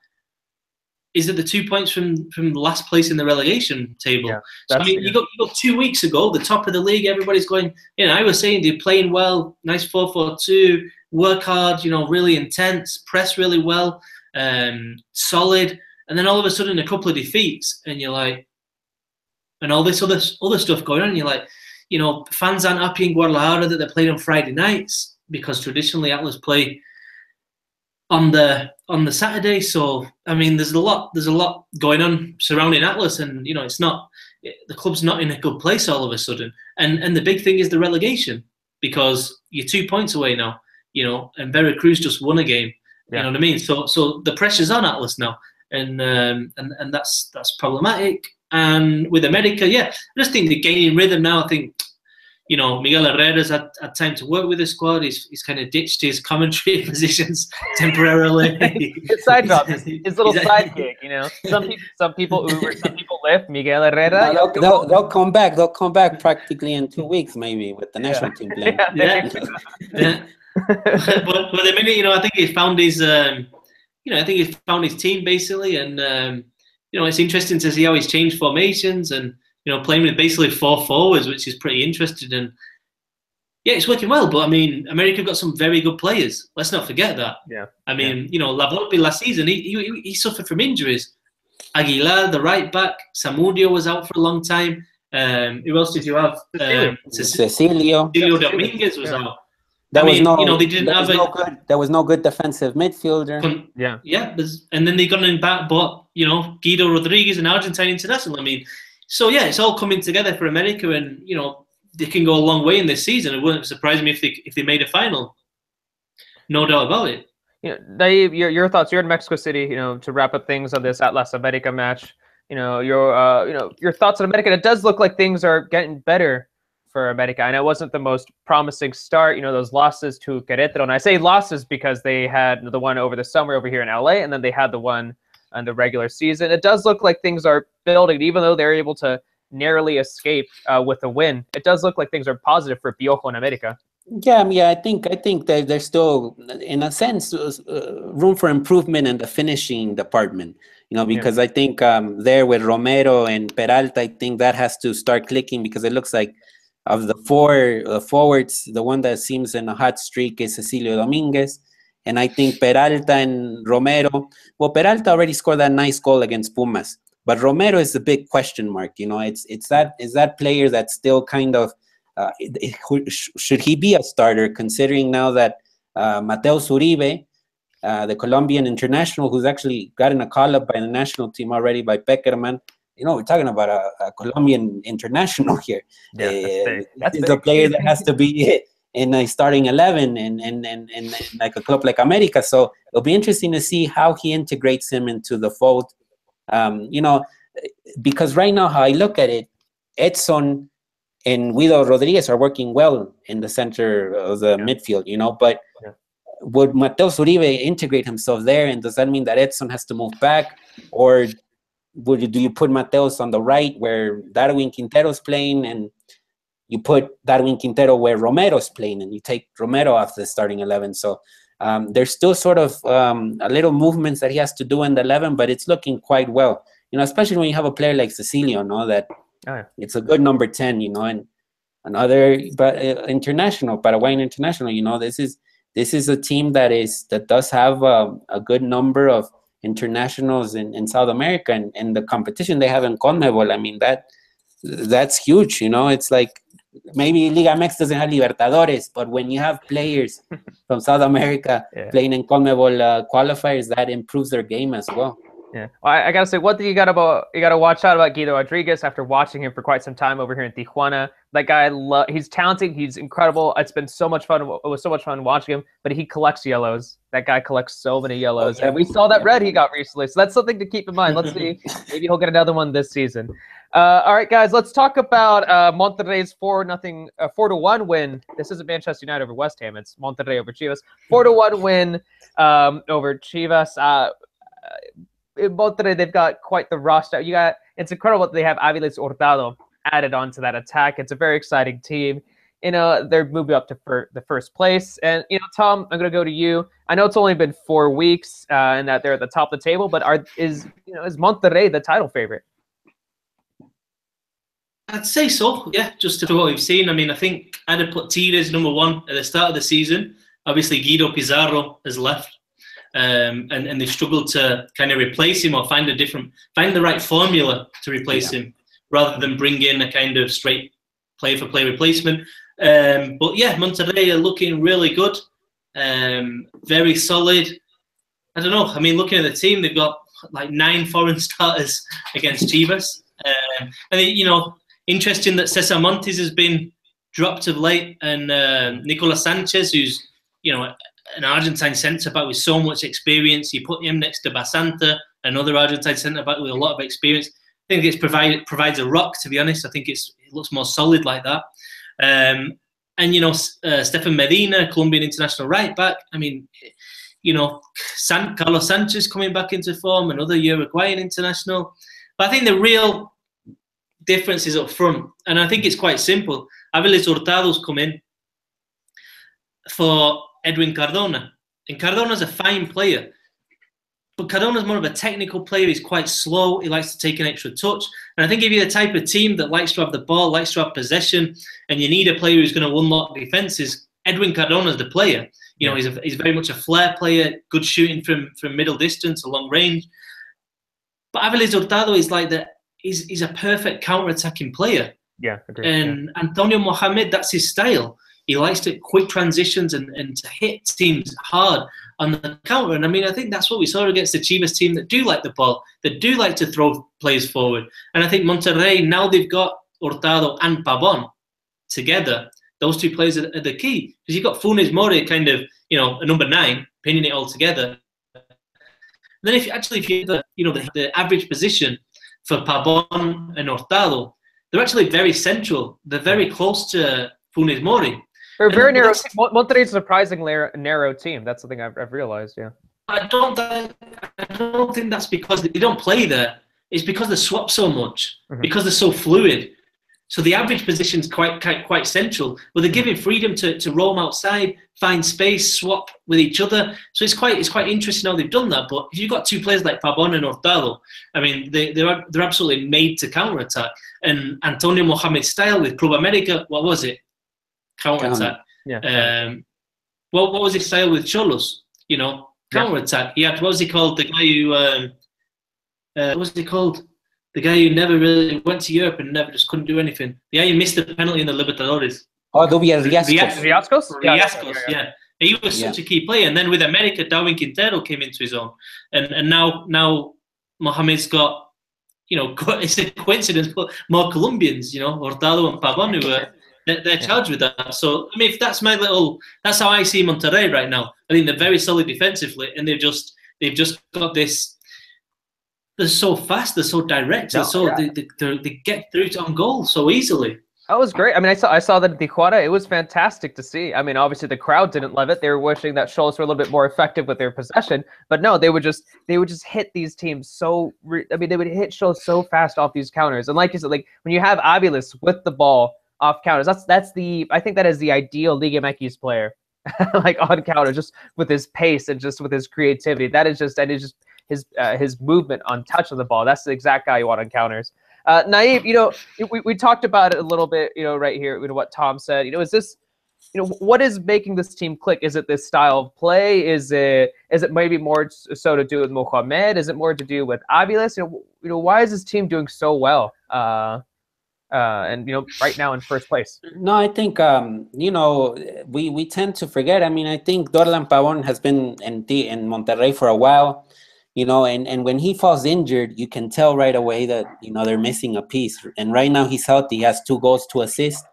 is that the 2 points from the last place in the relegation table. Yeah, so I mean, you got 2 weeks ago, the top of the league, everybody's going. I was saying they're playing well, nice 4-4-2, work hard, really intense, press really well, solid. And then all of a sudden, a couple of defeats, and you're like, and all this other stuff going on. And you're like, fans aren't happy in Guadalajara that they're playing on Friday nights, because traditionally Atlas play on the Saturday. So I mean, there's a lot going on surrounding Atlas, and it's not, the club's not in a good place all of a sudden. And the big thing is the relegation, because you're 2 points away now. And Veracruz just won a game. Yeah. You know what I mean? So the pressure's on Atlas now. And that's problematic. And with America, yeah, I just think they're gaining rhythm now. I think, Miguel Herrera's had time to work with the squad. He's kind of ditched his commentary positions temporarily. His side job, his little side gig. Some people Uber, some people Lyft. Miguel Herrera. No, they'll come back. They'll come back practically in 2 weeks, maybe, with the national team playing. Yeah. But the minute, I think he's found his. I think he's found his team basically, and it's interesting to see how he's changed formations, and playing with basically 4 forwards, which is pretty interesting. And yeah, it's working well. But I mean, America got some very good players. Let's not forget that. Yeah. I mean, Lavolpe last season, he suffered from injuries. Aguilar, the right back, Samudio was out for a long time. Who else did you have? Cecilio Dominguez was out. There was no good defensive midfielder. Yeah, and then they got in back, bought Guido Rodriguez, an Argentine international. I mean, so yeah, it's all coming together for America, and they can go a long way in this season. It wouldn't surprise me if they made a final. No doubt about it. Dave, your thoughts. You're in Mexico City. To wrap up things on this Atlas America match. Your thoughts on America. It does look like things are getting better for America. And it wasn't the most promising start, those losses to Querétaro. And I say losses because they had the one over the summer over here in LA, and then they had the one in the regular season. It does look like things are building, even though they're able to narrowly escape with a win. It does look like things are positive for Piojo and America. Yeah, I think that there's still, in a sense, room for improvement in the finishing department. Because I think there with Romero and Peralta, I think that has to start clicking, because it looks like of the 4 forwards, the one that seems in a hot streak is Cecilio Dominguez. And I think Peralta and Romero, well, Peralta already scored that nice goal against Pumas. But Romero is the big question mark. You know, it's that player that's still kind of should he be a starter, considering now that Mateus Uribe, the Colombian international, who's actually gotten a call-up by the national team already by Peckerman. You know, we're talking about a Colombian international here. Yeah, that's he's a player that has to be in a starting 11 and like a club like America. So it'll be interesting to see how he integrates him into the fold. You know, because right now, how I look at it, Edson and Guido Rodriguez are working well in the center of the midfield, you know, but would Mateus Uribe integrate himself there? And does that mean that Edson has to move back? Or do you put Mateus on the right where Darwin Quintero's playing, and you put Darwin Quintero where Romero's playing, and you take Romero off the starting 11? So there's still sort of a little movements that he has to do in the 11, but it's looking quite well, you know, especially when you have a player like Cecilio, no, that it's a good number 10, you know, and another international, Paraguayan international, you know, this is a team that does have a good number of internationals in South America, and the competition they have in CONMEBOL. I mean, that's huge, you know. It's like maybe Liga MX doesn't have Libertadores, but when you have players from South America playing in CONMEBOL qualifiers, that improves their game as well. Yeah, well, I gotta say, one thing you gotta watch out about Guido Rodriguez after watching him for quite some time over here in Tijuana. That guy, he's talented, he's incredible. It's been so much fun. It was so much fun watching him, but he collects yellows. That guy collects so many yellows, and we saw that red he got recently. So that's something to keep in mind. Let's see, maybe he'll get another one this season. All right, guys, let's talk about Monterrey's 4-1 win. This isn't Manchester United over West Ham; it's Monterrey over Chivas. 4-1 win over Chivas. In Monterrey, they've got quite the roster. It's incredible that they have Aviles Hurtado added onto that attack. It's a very exciting team. You know, they're moving up to the first place. And, you know, Tom, I'm going to go to you. I know it's only been 4 weeks and that they're at the top of the table, but is Monterrey the title favorite? I'd say so, yeah, just to what we've seen. I mean, I think I'd have put Tigres number 1 at the start of the season. Obviously, Guido Pizarro has left. And they've struggled to kind of replace him or find the right formula to replace him, rather than bring in a kind of straight player-for-player replacement. But yeah, Monterrey are looking really good, very solid. I don't know. I mean, looking at the team, they've got like 9 foreign starters against Chivas. And you know, interesting that Cesar Montes has been dropped of late, and Nicolas Sanchez, who's, you know, an Argentine centre-back with so much experience. You put him next to Basanta, another Argentine centre-back with a lot of experience. I think it provides a rock, to be honest. I think it looks more solid like that. And, you know, Stefan Medina, Colombian international right-back. I mean, you know, Carlos Sanchez coming back into form, another Uruguayan international. But I think the real difference is up front. And I think it's quite simple. Aviles Hurtado's come in for Edwin Cardona. And Cardona's a fine player, but Cardona's more of a technical player. He's quite slow. He likes to take an extra touch. And I think if you're the type of team that likes to have the ball, likes to have possession, and you need a player who's going to unlock defenses, Edwin Cardona's the player. You know, he's very much a flair player, good shooting from middle distance, a long range. But Aviles Hurtado is like that. He's a perfect counter-attacking player. Yeah, agreed. And Antonio Mohamed, that's his style. He likes to quick transitions and to hit teams hard on the counter. And I mean, I think that's what we saw against the Chivas team that do like the ball, that do like to throw players forward. And I think Monterrey, now they've got Hurtado and Pavon together. Those 2 players are the key. Because you've got Funes Mori kind of, you know, a number 9, pinning it all together. Then if you have the average position for Pavon and Hurtado, they're actually very central. They're very close to Funes Mori. They're a very narrow. Monterrey's a surprisingly narrow team. That's something I've realized. Yeah. I don't think that's because they don't play there. It's because they swap so much, because they're so fluid. So the average position's quite central, but they're giving freedom to roam outside, find space, swap with each other. So it's quite interesting how they've done that. But if you've got 2 players like Pavon and Hurtado, I mean, they're absolutely made to counter attack. And Antonio Mohamed's style with Club America, what was it? Counter-attack. Yeah. What was his style with Cholos? You know, counter-attack. He had, what was he called? The guy who, what was he called? The guy who never really went to Europe and never just couldn't do anything. The guy who missed the penalty in the Libertadores. Oh, Dubiel Riascos? Yeah. He was such a key player. And then with America, Darwin Quintero came into his own. And now Mohamed's got, it's a coincidence, but more Colombians, Hurtado and Pavon, who they're charged with that. So, I mean, if that's that's how I see Monterrey right now. I think they're very solid defensively, and they've just got this. They're so fast, they're so direct, they get through on goal so easily. That was great. I mean, I saw that at Tijuana. It was fantastic to see. I mean, obviously the crowd didn't love it. They were wishing that Xolos were a little bit more effective with their possession. But no, they would just hit these teams they would hit Xolos so fast off these counters. And like you said, like when you have Aviles with the ball off counters, I think that is the ideal Liga MX player, like on counter, just with his pace and just with his creativity. That is just his movement on touch of the ball. That's the exact guy you want on counters. Naive, we talked about it a little bit, right here, what Tom said. Is this, what is making this team click? Is it this style of play? Is it maybe more so to do with Mohamed? Is it more to do with Aviles? Why is this team doing so well? And right now in first place. No, I think we tend to forget. I mean, I think Dorlan Pavon has been in Monterrey for a while. And when he falls injured, you can tell right away that, they're missing a piece. And right now he's healthy. He has 2 goals, 2 assists.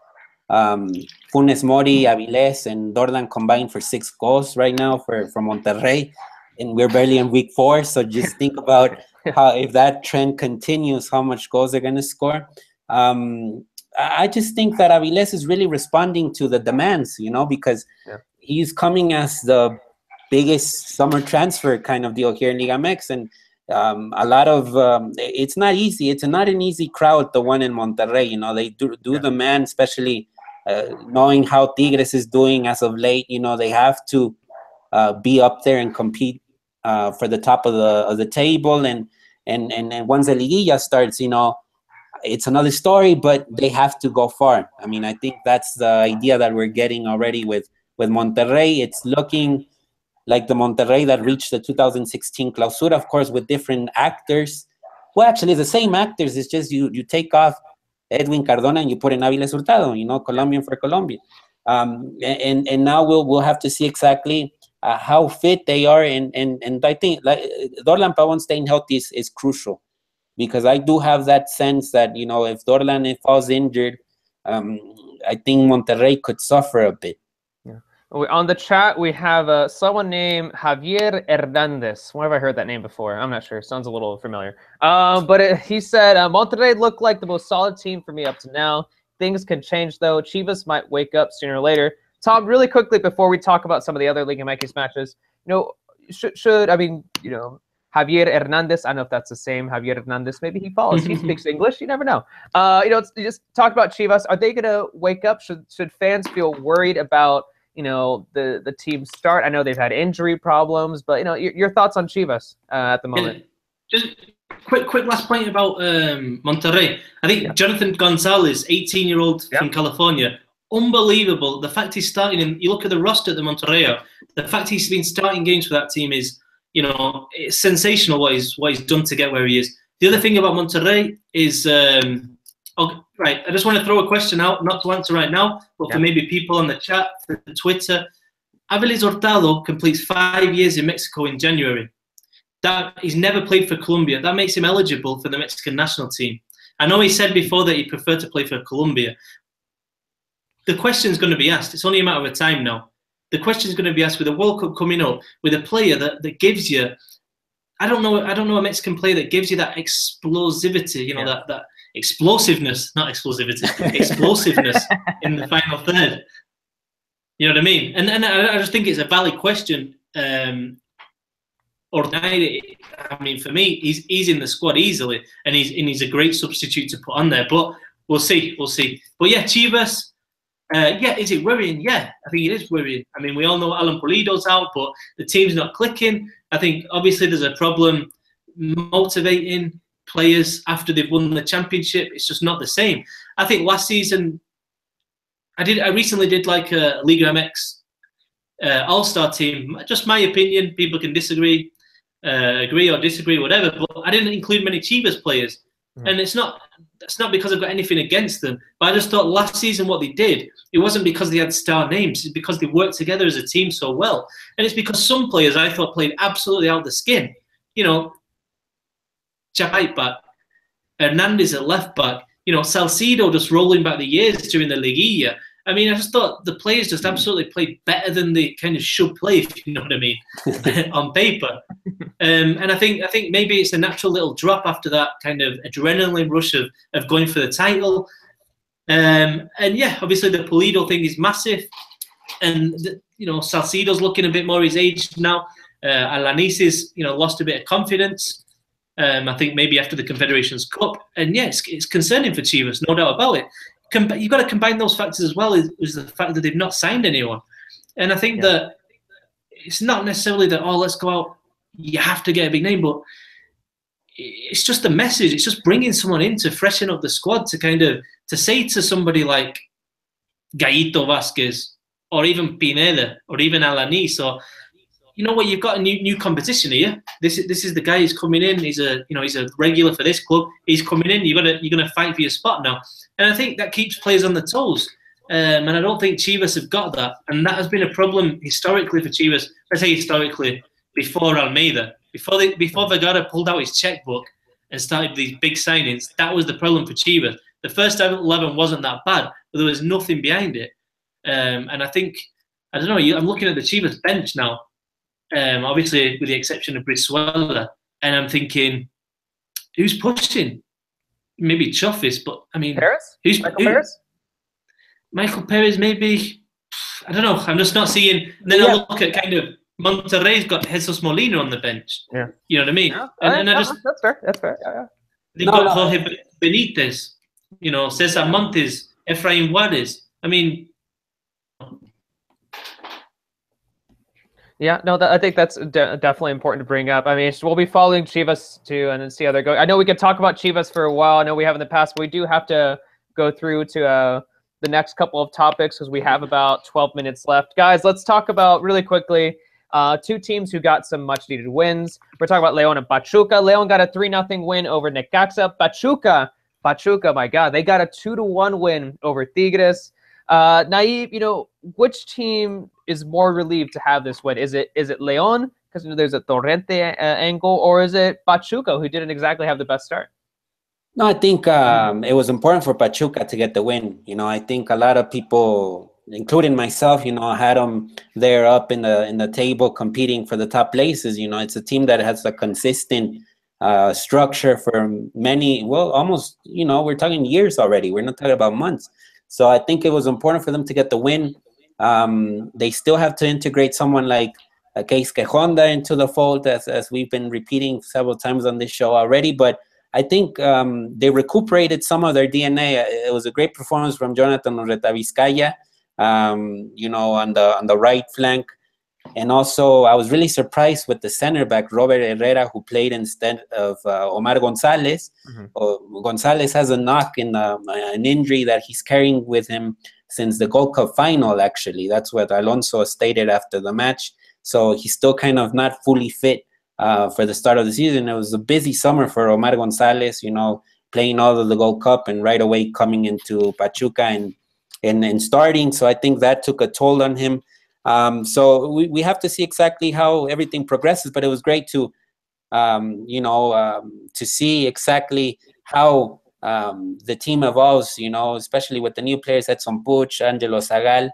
Funes Mori, Aviles, and Dorlan combined for 6 goals right now for Monterrey. And we're barely in week 4. So just think about how, if that trend continues, how much goals they're going to score. I just think that Aviles is really responding to the demands, because he's coming as the biggest summer transfer kind of deal here in Liga MX, and a lot of it's not easy. It's not an easy crowd, the one in Monterrey. They do the man, especially knowing how Tigres is doing as of late. They have to be up there and compete for the top of the table, and once the Liguilla starts, it's another story. But they have to go far. I mean, I think that's the idea that we're getting already with Monterrey. It's looking like the Monterrey that reached the 2016 Clausura, of course, with different actors. Well, actually, the same actors. It's just you take off Edwin Cardona and you put in Aviles Hurtado, Colombian for Colombia. And now we'll have to see exactly how fit they are. And I think like Dorlan Pavon staying healthy is crucial, because I do have that sense that, if Dorlan falls injured, I think Monterrey could suffer a bit. On the chat, we have someone named Javier Hernandez. Where have I heard that name before? I'm not sure. Sounds a little familiar. But he said, Monterrey looked like the most solid team for me up to now. Things can change, though. Chivas might wake up sooner or later. Tom, really quickly, before we talk about some of the other Liga MX matches, Javier Hernandez, I don't know if that's the same Javier Hernandez. Maybe he follows. He speaks English. You never know. You just talk about Chivas. Are they going to wake up? Should fans feel worried about the team's start? I know they've had injury problems, but your thoughts on Chivas at the moment. Just quick last point about Monterrey. I think Jonathan Gonzalez, 18-year-old from California, unbelievable. The fact he's starting, and you look at the roster at the Monterrey, the fact he's been starting games for that team is, it's sensational what he's done to get where he is. The other thing about Monterrey is, right, I just want to throw a question out, not to answer right now, but for maybe people on the chat, for Twitter. Aviles Hurtado completes 5 years in Mexico in January. That he's never played for Colombia. That makes him eligible for the Mexican national team. I know he said before that he'd prefer to play for Colombia. The question's going to be asked. It's only a matter of time now. The question's going to be asked with the World Cup coming up, with a player that gives you, I don't know a Mexican player that gives you that explosivity, that explosiveness, not explosivity, explosiveness in the final third. You know what I mean? And I just think it's a valid question. For me, he's in the squad easily, and he's a great substitute to put on there. But we'll see. But yeah, Chivas. Is it worrying? Yeah, I think it is worrying. I mean, we all know Alan Pulido's out, but the team's not clicking. I think obviously there's a problem motivating players after they've won the championship. It's just not the same. I think last season, I recently did like a Liga MX all-star team. Just my opinion. People can disagree, agree or disagree, whatever. But I didn't include many Chivas players. And it's not because I've got anything against them, but I just thought last season what they did, it wasn't because they had star names, it's because they worked together as a team so well. And it's because some players I thought played absolutely out of the skin. You know, Jack right back, Hernandez at left back, you know, Salcido just rolling back the years during the Liguilla. I mean, I just thought the players just absolutely played better than they kind of should play, if you know what I mean, on paper. And I think maybe it's a natural little drop after that kind of adrenaline rush of going for the title. And yeah, obviously the Pulido thing is massive. And, you know, Salcido's looking a bit more his age now. Alanis is, you know, lost a bit of confidence. I think maybe after the Confederations Cup. And yes, it's concerning for Chivas, no doubt about it. You've got to combine those factors as well as the fact that they've not signed anyone. And I think that it's not necessarily that, oh, let's go out, you have to get a big name, but it's just the message. It's just bringing someone in to freshen up the squad, to kind of, to say to somebody like Gallito Vasquez or even Pineda or even Alanis, or, you know what, you've got a new competition here. This is the guy who's coming in. He's a regular for this club. He's coming in. You're gonna fight for your spot now. And I think that keeps players on the toes. And I don't think Chivas have got that. And that has been a problem historically for Chivas. I say historically, before Almeida, before Vergara pulled out his checkbook and started these big signings, that was the problem for Chivas. The first 11 wasn't that bad, but there was nothing behind it. And I think, I don't know, I'm looking at the Chivas bench now. Obviously, with the exception of Brizuela, and I'm thinking, who's pushing? Maybe Chofis, but I mean, Michael Perez? Michael Perez, maybe. I don't know. I'm just not seeing. Then I look at kind of Monterrey's got Jesus Molina on the bench. Yeah, you know what I mean. Yeah. And I just that's fair. That's fair. Yeah. They've got Jorge Benitez, you know, Cesar Montes, Efrain Juarez. I mean. Yeah, no, I think that's definitely important to bring up. I mean, we'll be following Chivas too, and then see how they go. I know we could talk about Chivas for a while. I know we have in the past, but we do have to go through to the next couple of topics because we have about 12 minutes left. Guys, let's talk about really quickly two teams who got some much-needed wins. We're talking about León and Pachuca. León got a 3-0 win over Necaxa. Pachuca, my God, they got a 2-1 win over Tigres. Naive, you know, which team is more relieved to have this win? Is it León, because you know, there's a Torrente angle, or is it Pachuca, who didn't exactly have the best start? No, I think it was important for Pachuca to get the win. You know, I think a lot of people, including myself, you know, had them there up in the table competing for the top places. You know, it's a team that has a consistent structure for many, well, almost, you know, we're talking years already. We're not talking about months. So I think it was important for them to get the win. They still have to integrate someone like Keisuke Honda into the fold, as we've been repeating several times on this show already. But I think they recuperated some of their DNA. It was a great performance from Jonathan Orreta Vizcaya, you know, on the right flank. And also, I was really surprised with the center back, Robert Herrera, who played instead of Omar Gonzalez. Gonzalez has a knock in an injury that he's carrying with him since the Gold Cup final, actually. That's what Alonso stated after the match. So he's still kind of not fully fit for the start of the season. It was a busy summer for Omar Gonzalez, you know, playing all of the Gold Cup and right away coming into Pachuca and starting. So I think that took a toll on him. So we have to see exactly how everything progresses, but it was great to, you know, to see exactly how the team evolves, you know, especially with the new players, Edson Puig, Angelo Zagal,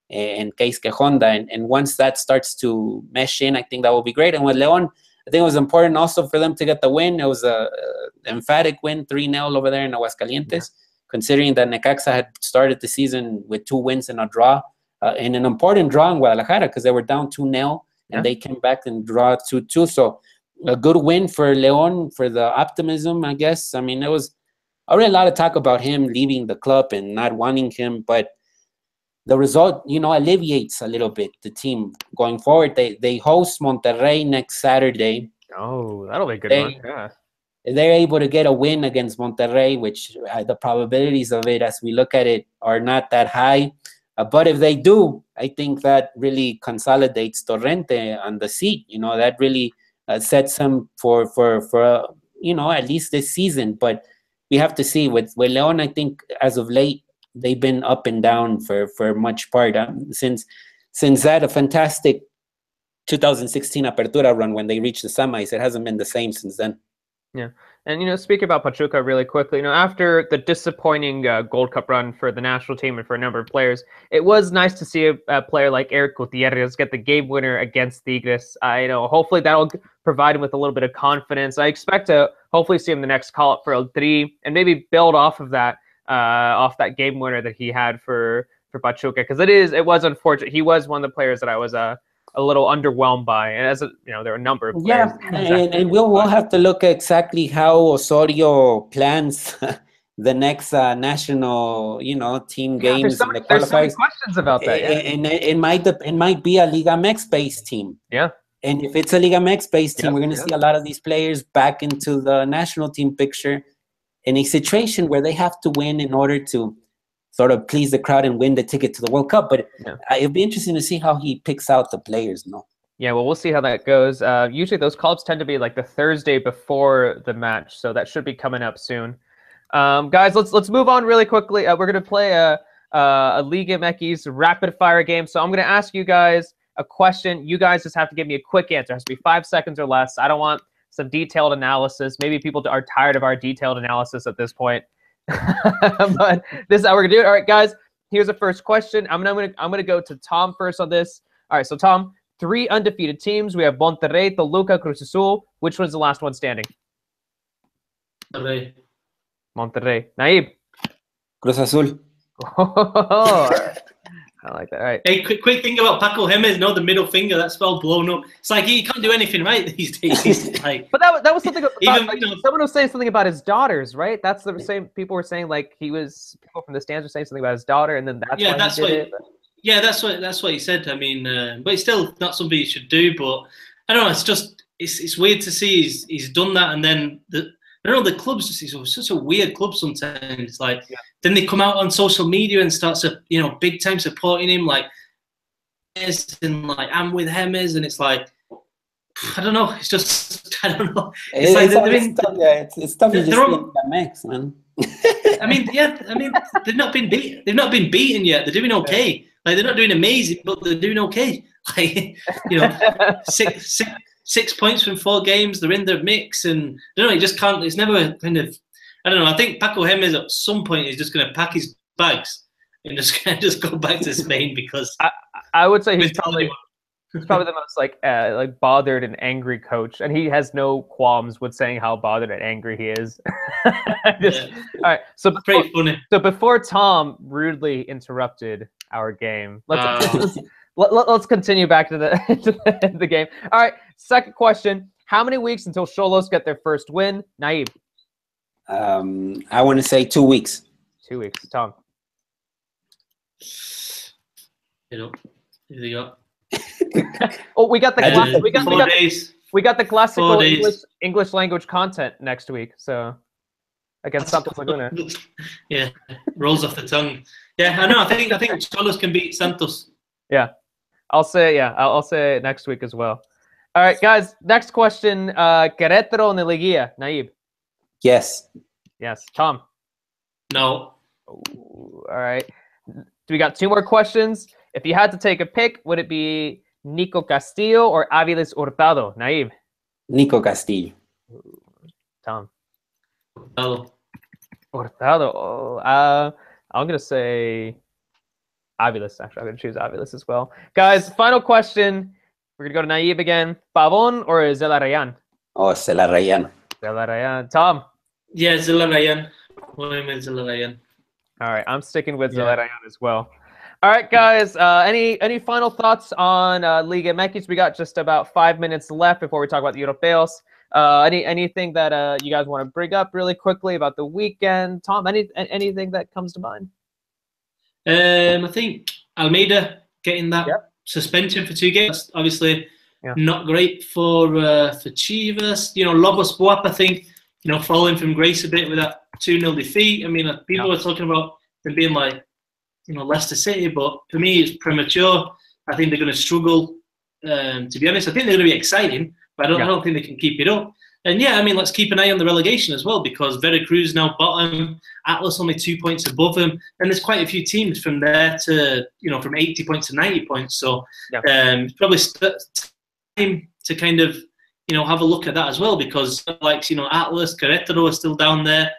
and Keisuke Honda. And once that starts to mesh in, I think that will be great. And with León, I think it was important also for them to get the win. It was an emphatic win, 3-0 over there in Aguascalientes, considering that Necaxa had started the season with 2 wins and a draw. In an important draw in Guadalajara because they were down 2-0 and they came back and draw 2-2. So a good win for León, for the optimism, I guess. I mean, there was already a lot of talk about him leaving the club and not wanting him, but the result, you know, alleviates a little bit the team going forward. They host Monterrey next Saturday. Oh, that'll be a good one. Yeah. They're able to get a win against Monterrey, which the probabilities of it, as we look at it, are not that high. But if they do, I think that really consolidates Torrente on the seat. You know, that really sets him for you know, at least this season. But we have to see with Leon. I think as of late they've been up and down for much part since that a fantastic 2016 Apertura run when they reached the semis. It hasn't been the same since then. Yeah. And, speaking about Pachuca really quickly, after the disappointing Gold Cup run for the national team and for a number of players, it was nice to see a player like Eric Gutierrez get the game winner against Tigres. Hopefully that'll provide him with a little bit of confidence. I expect to hopefully see him the next call-up for El Tri and maybe build off of that, off that game winner that he had for Pachuca, because it was unfortunate. He was one of the players that I was a little underwhelmed by, and there are a number of players. And we'll have to look at exactly how Osorio plans the next national team games and the qualifiers. There's so many questions about that. Yeah. And it might be a Liga MX based team. Yeah. And if it's a Liga MX based team, we're going to see a lot of these players back into the national team picture in a situation where they have to win in order to sort of please the crowd and win the ticket to the World Cup. But it'll be interesting to see how he picks out the players, Yeah, well, we'll see how that goes. Usually those call-ups tend to be like the Thursday before the match, so that should be coming up soon. Guys, let's move on really quickly. We're going to play a Liga MX rapid-fire game. So I'm going to ask you guys a question. You guys just have to give me a quick answer. It has to be 5 seconds or less. I don't want some detailed analysis. Maybe people are tired of our detailed analysis at this point. But this is how we're gonna do it. All right, guys, here's the first question. I'm gonna go to Tom first on this. All right, so Tom, 3 undefeated teams. We have Monterrey, Toluca, Cruz Azul. Which one's the last one standing? Monterrey. Naib. Cruz Azul. I like that. All right. Hey, quick thing about Paco Gemes, the middle finger, that's spelled blown up. It's like he can't do anything right these days. But that was something about, someone was saying something about his daughters, right? That's the same. People were saying people from the stands were saying something about his daughter, and then that's why he did it. Yeah, that's what he said. I mean, but it's still not something he should do. But I don't know. It's just it's weird to see he's done that, and then the clubs it's such a weird club sometimes. Like then they come out on social media and start big time supporting him, like and like I'm with Gemes, and it's like I don't know. It's just I don't know. It's tough to just be a mix, man. I mean, they've not been beaten yet. They're doing okay. Like they're not doing amazing, but they're doing okay. Like 6 points from 4 games. They're in the mix, and I don't know. He just can't. It's never kind of. I don't know. I think Paco Gemes at some point is just going to pack his bags and just go back to Spain because I would say he's probably the most bothered and angry coach, and he has no qualms with saying how bothered and angry he is. All right, so pretty funny. So before Tom rudely interrupted our game, let's continue back to the game. All right, second question: how many weeks until Xolos get their first win? Naib. I want to say 2 weeks. 2 weeks. Tom. Here they go. Oh, we got the classic. We got the classical English language content next week. So against Santos Laguna. Yeah, rolls off the tongue. Yeah, I know. I think Xolos can beat Santos. Yeah, I'll say it next week as well. All right, guys. Next question: Querétaro and the Liga. Naib. Yes. Tom. No. Ooh, all right. We got 2 more questions. If you had to take a pick, would it be Nico Castillo or Aviles Hurtado? Naib. Nico Castillo. Tom. Hurtado. Oh, I'm gonna say Aviles. Actually, I'm gonna choose Aviles as well. Guys, final question. We're gonna go to Naib again. Pavon or Zelarayan? Oh, Zelarayan. Tom. Yeah, Zelarayan. Zelarayan. All right, I'm sticking with Zelarayan as well. All right, guys. Any final thoughts on Liga MX? We got just about 5 minutes left before we talk about the Europeos. Anything that you guys want to bring up really quickly about the weekend? Tom, anything that comes to mind? I think Almeida getting that suspension for 2 games, obviously not great for Chivas. Lobos Buap, I think, falling from grace a bit with that 2-0 defeat. I mean, people are talking about them being like, Leicester City, but for me, it's premature. I think they're going to struggle. To be honest, I think they're going to be exciting, but I don't think they can keep it up. And yeah, I mean, let's keep an eye on the relegation as well, because Veracruz now bottom, Atlas only 2 points above them, and there's quite a few teams from there to, from 80 points to 90 points. So it's probably time to kind of, have a look at that as well, because like, Atlas, Querétaro are still down there,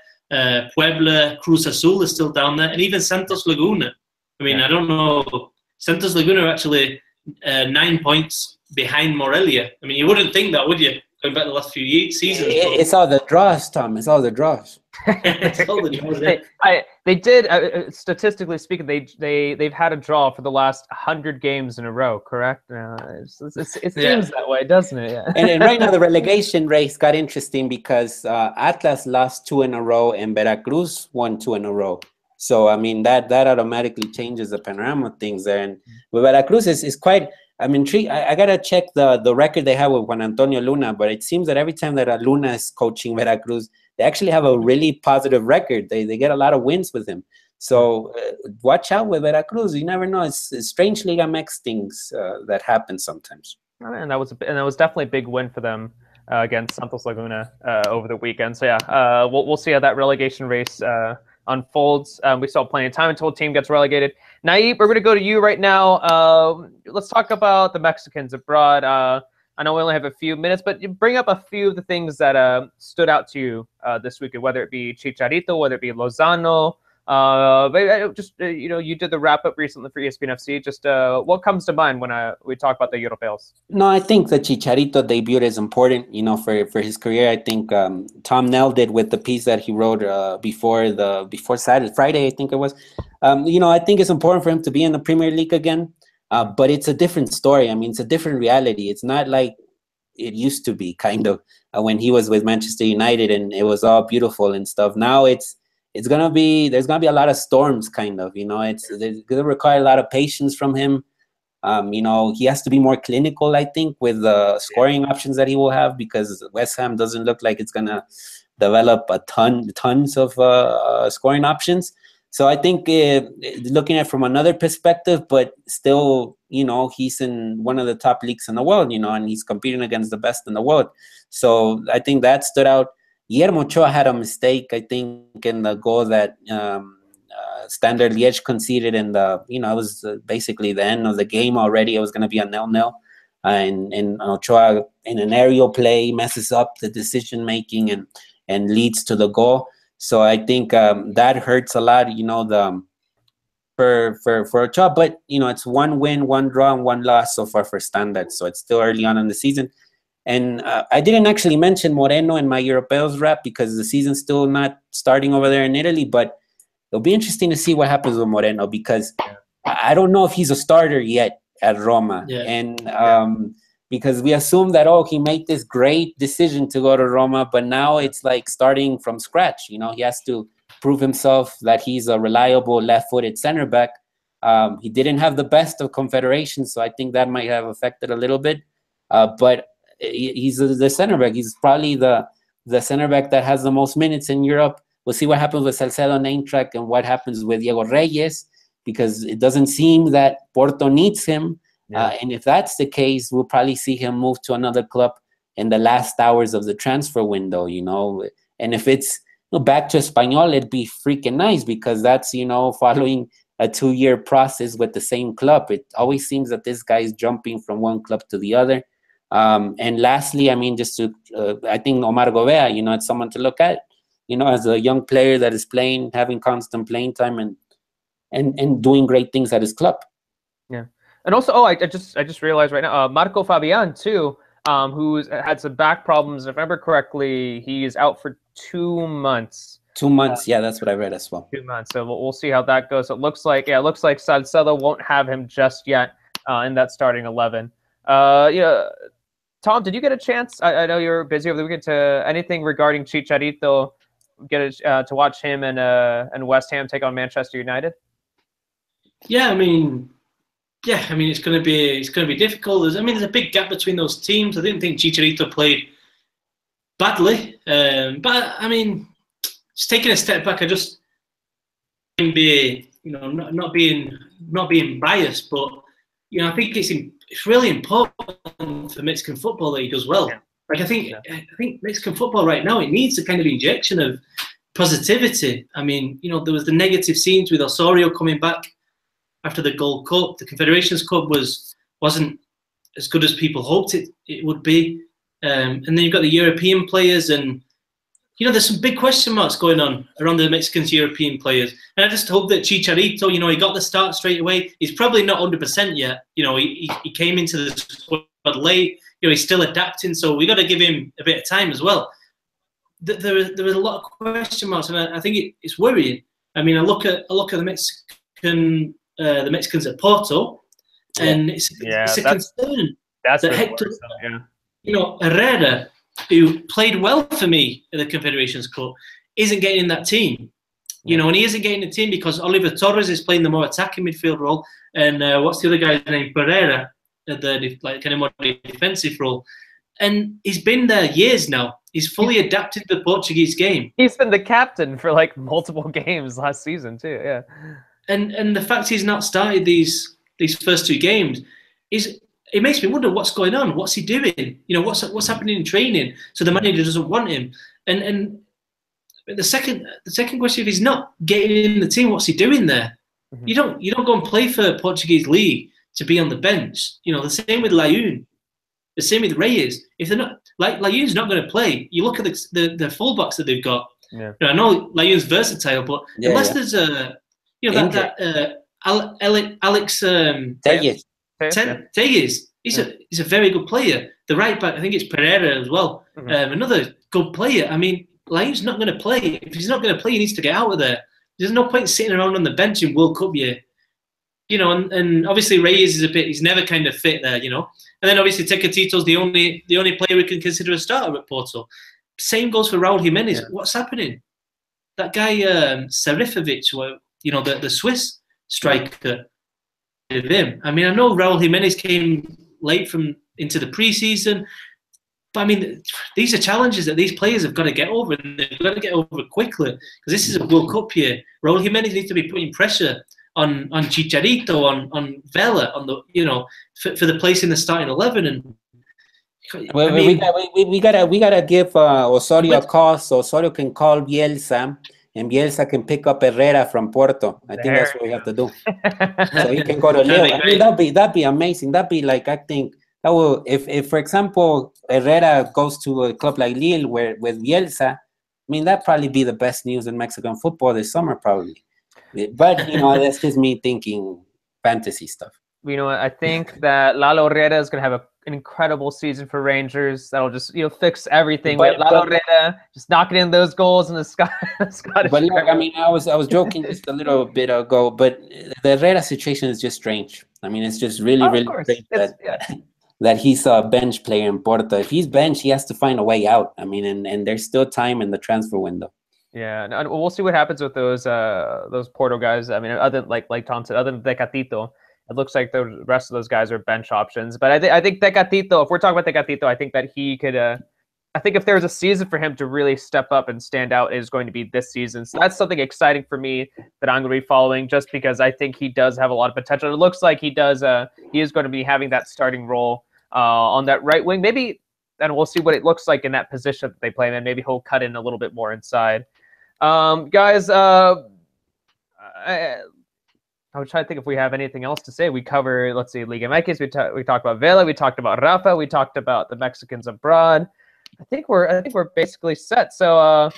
Puebla, Cruz Azul is still down there, and even Santos Laguna. I mean, I don't know, Santos Laguna are actually 9 points behind Morelia. I mean, you wouldn't think that, would you? Going back the last few seasons. It's all the draws, Tom. It's all the draws. It's all the draws. They did, statistically speaking, they've had a draw for the last 100 games in a row, correct? It seems that way, doesn't it? Yeah. And right now the relegation race got interesting because Atlas lost 2 in a row and Veracruz won 2 in a row. So I mean that automatically changes the panorama of things there. And Veracruz is quite. I'm intrigued. I gotta check the record they have with Juan Antonio Luna, but it seems that every time that Luna is coaching Veracruz, they actually have a really positive record. They get a lot of wins with him. So watch out with Veracruz. You never know. It's strange Liga MX things that happen sometimes. And that was definitely a big win for them against Santos Laguna over the weekend. So yeah, we'll see how that relegation race unfolds. We still have plenty of time until a team gets relegated. Naip, we're going to go to you right now. Let's talk about the Mexicans abroad. I know we only have a few minutes, but you bring up a few of the things that stood out to you this weekend, whether it be Chicharito, whether it be Lozano. You did the wrap-up recently for ESPN FC. Just what comes to mind when we talk about the Europeos? No, I think the Chicharito debut is important, for his career. I think Tom nailed it with the piece that he wrote before Friday, I think it was. I think it's important for him to be in the Premier League again, but it's a different story. I mean, it's a different reality. It's not like it used to be, kind of, when he was with Manchester United and it was all beautiful and stuff. Now there's gonna be a lot of storms, kind of. It's gonna require a lot of patience from him. He has to be more clinical, I think, with the scoring options that he will have, because West Ham doesn't look like it's gonna develop tons of scoring options. So I think looking at it from another perspective, but still, he's in one of the top leagues in the world, and he's competing against the best in the world. So I think that stood out. Guillermo Ochoa had a mistake, I think, in the goal that Standard Liège conceded in it was basically the end of the game already. It was going to be a 0-0. And Ochoa, in an aerial play, messes up the decision-making and leads to the goal. So I think that hurts a lot, for Ochoa. But, it's 1 win, 1 draw, and 1 loss so far for Standard. So it's still early on in the season. And I didn't actually mention Moreno in my Europeos wrap because the season's still not starting over there in Italy. But it'll be interesting to see what happens with Moreno, because I don't know if he's a starter yet at Roma. Yeah. And because we assume that, he made this great decision to go to Roma, but now it's like starting from scratch. He has to prove himself that he's a reliable left-footed center back. He didn't have the best of Confederations, so I think that might have affected a little bit. But he's the center back. He's probably the center back that has the most minutes in Europe. We'll see what happens with Salcedo and Eintracht and what happens with Diego Reyes, because it doesn't seem that Porto needs him. Yeah. And if that's the case, we'll probably see him move to another club in the last hours of the transfer window, And if it's back to Espanyol, it'd be freaking nice, because that's, following a 2-year process with the same club. It always seems that this guy is jumping from one club to the other. And lastly, I mean, I think Omar Govea, it's someone to look at, as a young player that is playing, having constant playing time and doing great things at his club. Yeah. And also, I just realized right now, Marco Fabian too, who's had some back problems. If I remember correctly, he's out for 2 months. 2 months, yeah, that's what I read as well. 2 months. So we'll see how that goes. So it looks like Salcedo won't have him just yet in that starting 11. Tom, did you get a chance? I know you're busy over the weekend. To anything regarding Chicharito, to watch him and West Ham take on Manchester United? Yeah, I mean, it's going to be difficult. There's a big gap between those teams. I didn't think Chicharito played badly, but I mean, just taking a step back, I just not being biased, but I think it's really important for Mexican football that he does well. Like I think Mexican football right now, it needs a kind of injection of positivity. I mean, you know, there was the negative scenes with Osorio coming back after the Gold Cup. The Confederations Cup wasn't as good as people hoped it would be. And then you've got the European players, and you know, there's some big question marks going on around the Mexicans' European players. And I just hope that Chicharito, you know, he got the start straight away. He's probably not 100% yet. You know, he came into the squad late. You know, he's still adapting, so we got to give him a bit of time as well. There are a lot of question marks, and I think it's worrying. I mean, I look at the Mexicans at Porto, and it's a concern. That's that Hector, you know, Herrera, who played well for me in the Confederations Cup, isn't getting in that team. You know, and he isn't getting the team because Oliver Torres is playing the more attacking midfield role, and what's the other guy's name? Pereira, the like kind of more defensive role. And he's been there years now. He's fully adapted to the Portuguese game. He's been the captain for like multiple games last season too. Yeah. And the fact he's not started these first two games it makes me wonder what's going on. What's he doing? You know, what's happening in training? So the manager doesn't want him. And the second question, if he's not getting in the team, what's he doing there? Mm-hmm. You don't go and play for Portuguese league to be on the bench. You know, the same with Layun. The same with Reyes. If they're not, like Layun's not going to play. You look at the fullbacks that they've got. Yeah. You know, I know Layun's versatile, but unless there's Alex Tegues. He's a very good player. The right back, I think it's Pereira as well. Mm-hmm. Another good player. I mean, Layun's not going to play. If he's not going to play, he needs to get out of there. There's no point sitting around on the bench in World Cup year. You know, and obviously Reyes he's never kind of fit there, you know. And then obviously Tecatito's the only player we can consider a starter at Porto. Same goes for Raul Jimenez. Yeah. What's happening? That guy Serifovic, you know, the Swiss striker, with him. I mean, I know Raul Jimenez came late into the preseason, but I mean, these are challenges that these players have got to get over, and they've got to get over quickly because this is a World Cup year. Raul Jimenez needs to be putting pressure on Chicharito, on Vela, on the, you know, for the place in the starting 11. And well, we gotta give Osorio a call so Osorio can call Bielsa, and Bielsa can pick up Herrera from Porto. I think that's what we have to do. So he can go to Lille. I mean, that'd be amazing. That'd be like, I think that will, if for example Herrera goes to a club like Lille with Bielsa, I mean, that'd probably be the best news in Mexican football this summer, probably. But you know, that's just me thinking fantasy stuff. You know, I think that Lalo Herrera is going to have an incredible season for Rangers. That'll just, you know, fix everything. But Lalo Herrera just knocking in those goals in the Scottish. But look, I mean, I was joking just a little bit ago, but the Herrera situation is just strange. I mean, it's just really strange that he's a bench player in Porto. If he's bench, he has to find a way out. I mean, and there's still time in the transfer window. Yeah, and we'll see what happens with those Porto guys. I mean, other like Tom said, other than Tecatito, it looks like the rest of those guys are bench options. But I think Tecatito, if we're talking about Tecatito, I think that he could. I think if there's a season for him to really step up and stand out, it is going to be this season. So that's something exciting for me that I'm going to be following, just because I think he does have a lot of potential. It looks like he does. He is going to be having that starting role on that right wing, maybe, and we'll see what it looks like in that position that they play in. And maybe he'll cut in a little bit more inside. Guys, I was trying to think if we have anything else to say. We cover, let's see, Liga Marquez. We talked about Vela. We talked about Rafa. We talked about the Mexicans abroad. I think we're basically set. So,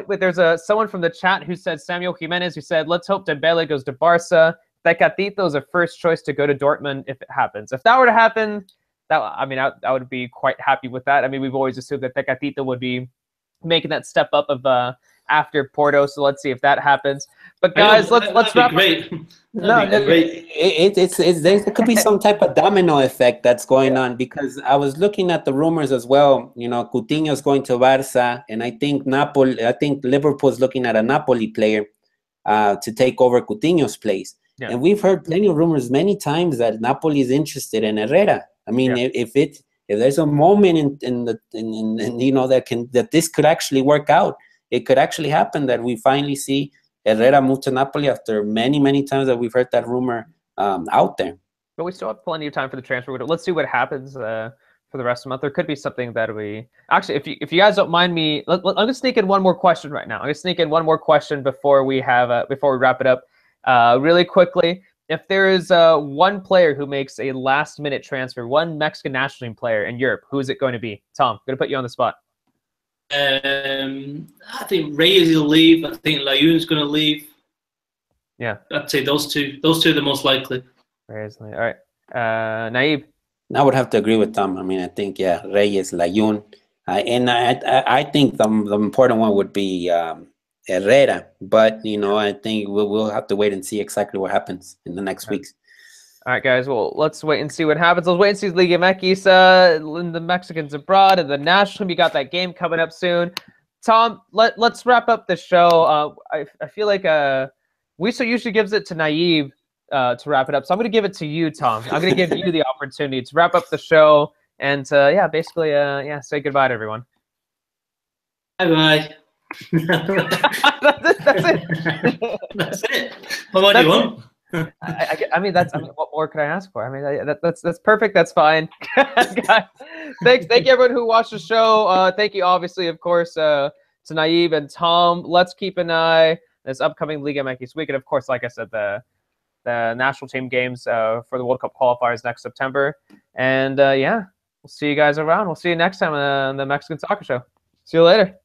wait, there's someone from the chat who said, Samuel Jimenez, who said, let's hope Dembele goes to Barca. Tecatito is a first choice to go to Dortmund if it happens. If that were to happen, I would be quite happy with that. I mean, we've always assumed that Tecatito would be making that step up of after Porto, so let's see if that happens. But guys, let's wrap. Great. There could be some type of domino effect that's going on, because I was looking at the rumors as well. You know, Coutinho's going to Barca, and I think Liverpool's looking at a Napoli player to take over Coutinho's place. Yeah. And we've heard plenty of rumors many times that Napoli is interested in Herrera. I mean, if there's a moment in you know that this could actually work out, it could actually happen that we finally see Herrera move to Napoli after many times that we've heard that rumor out there. But we still have plenty of time for the transfer window. Let's see what happens for the rest of the month. There could be something that we actually, if you guys don't mind me, I'm gonna sneak in one more question right now. I'm gonna sneak in one more question before we wrap it up, really quickly. If there is one player who makes a last-minute transfer, one Mexican national team player in Europe, who is it going to be? Tom, I'm gonna put you on the spot. I think Reyes will leave. I think Layun's going to leave. Yeah, I'd say those two. Those two are the most likely. Reyes, all right. Naib. I would have to agree with Tom. I mean, I think Reyes, Layun, and I think the important one would be Herrera. But I think we'll have to wait and see exactly what happens in the next weeks. All right, guys. Well, let's wait and see what happens. Let's wait and see Liga MX, the Mexicans abroad, and the national team. You got that game coming up soon. Tom, let's wrap up the show. I feel like we usually gives it to Naive to wrap it up. So I'm going to give it to you, Tom. I'm going to give you the opportunity to wrap up the show and basically say goodbye to everyone. Bye-bye. That's it. That's it. What do you want? I mean, what more could I ask for? I mean, that's perfect. That's fine. Guys, thank you everyone who watched the show. Thank you, obviously, of course, to Naive and Tom. Let's keep an eye on this upcoming Liga MX week, and of course, like I said, the national team games for the World Cup qualifiers next September. And we'll see you guys around. We'll see you next time on the Mexican Soccer Show. See you later.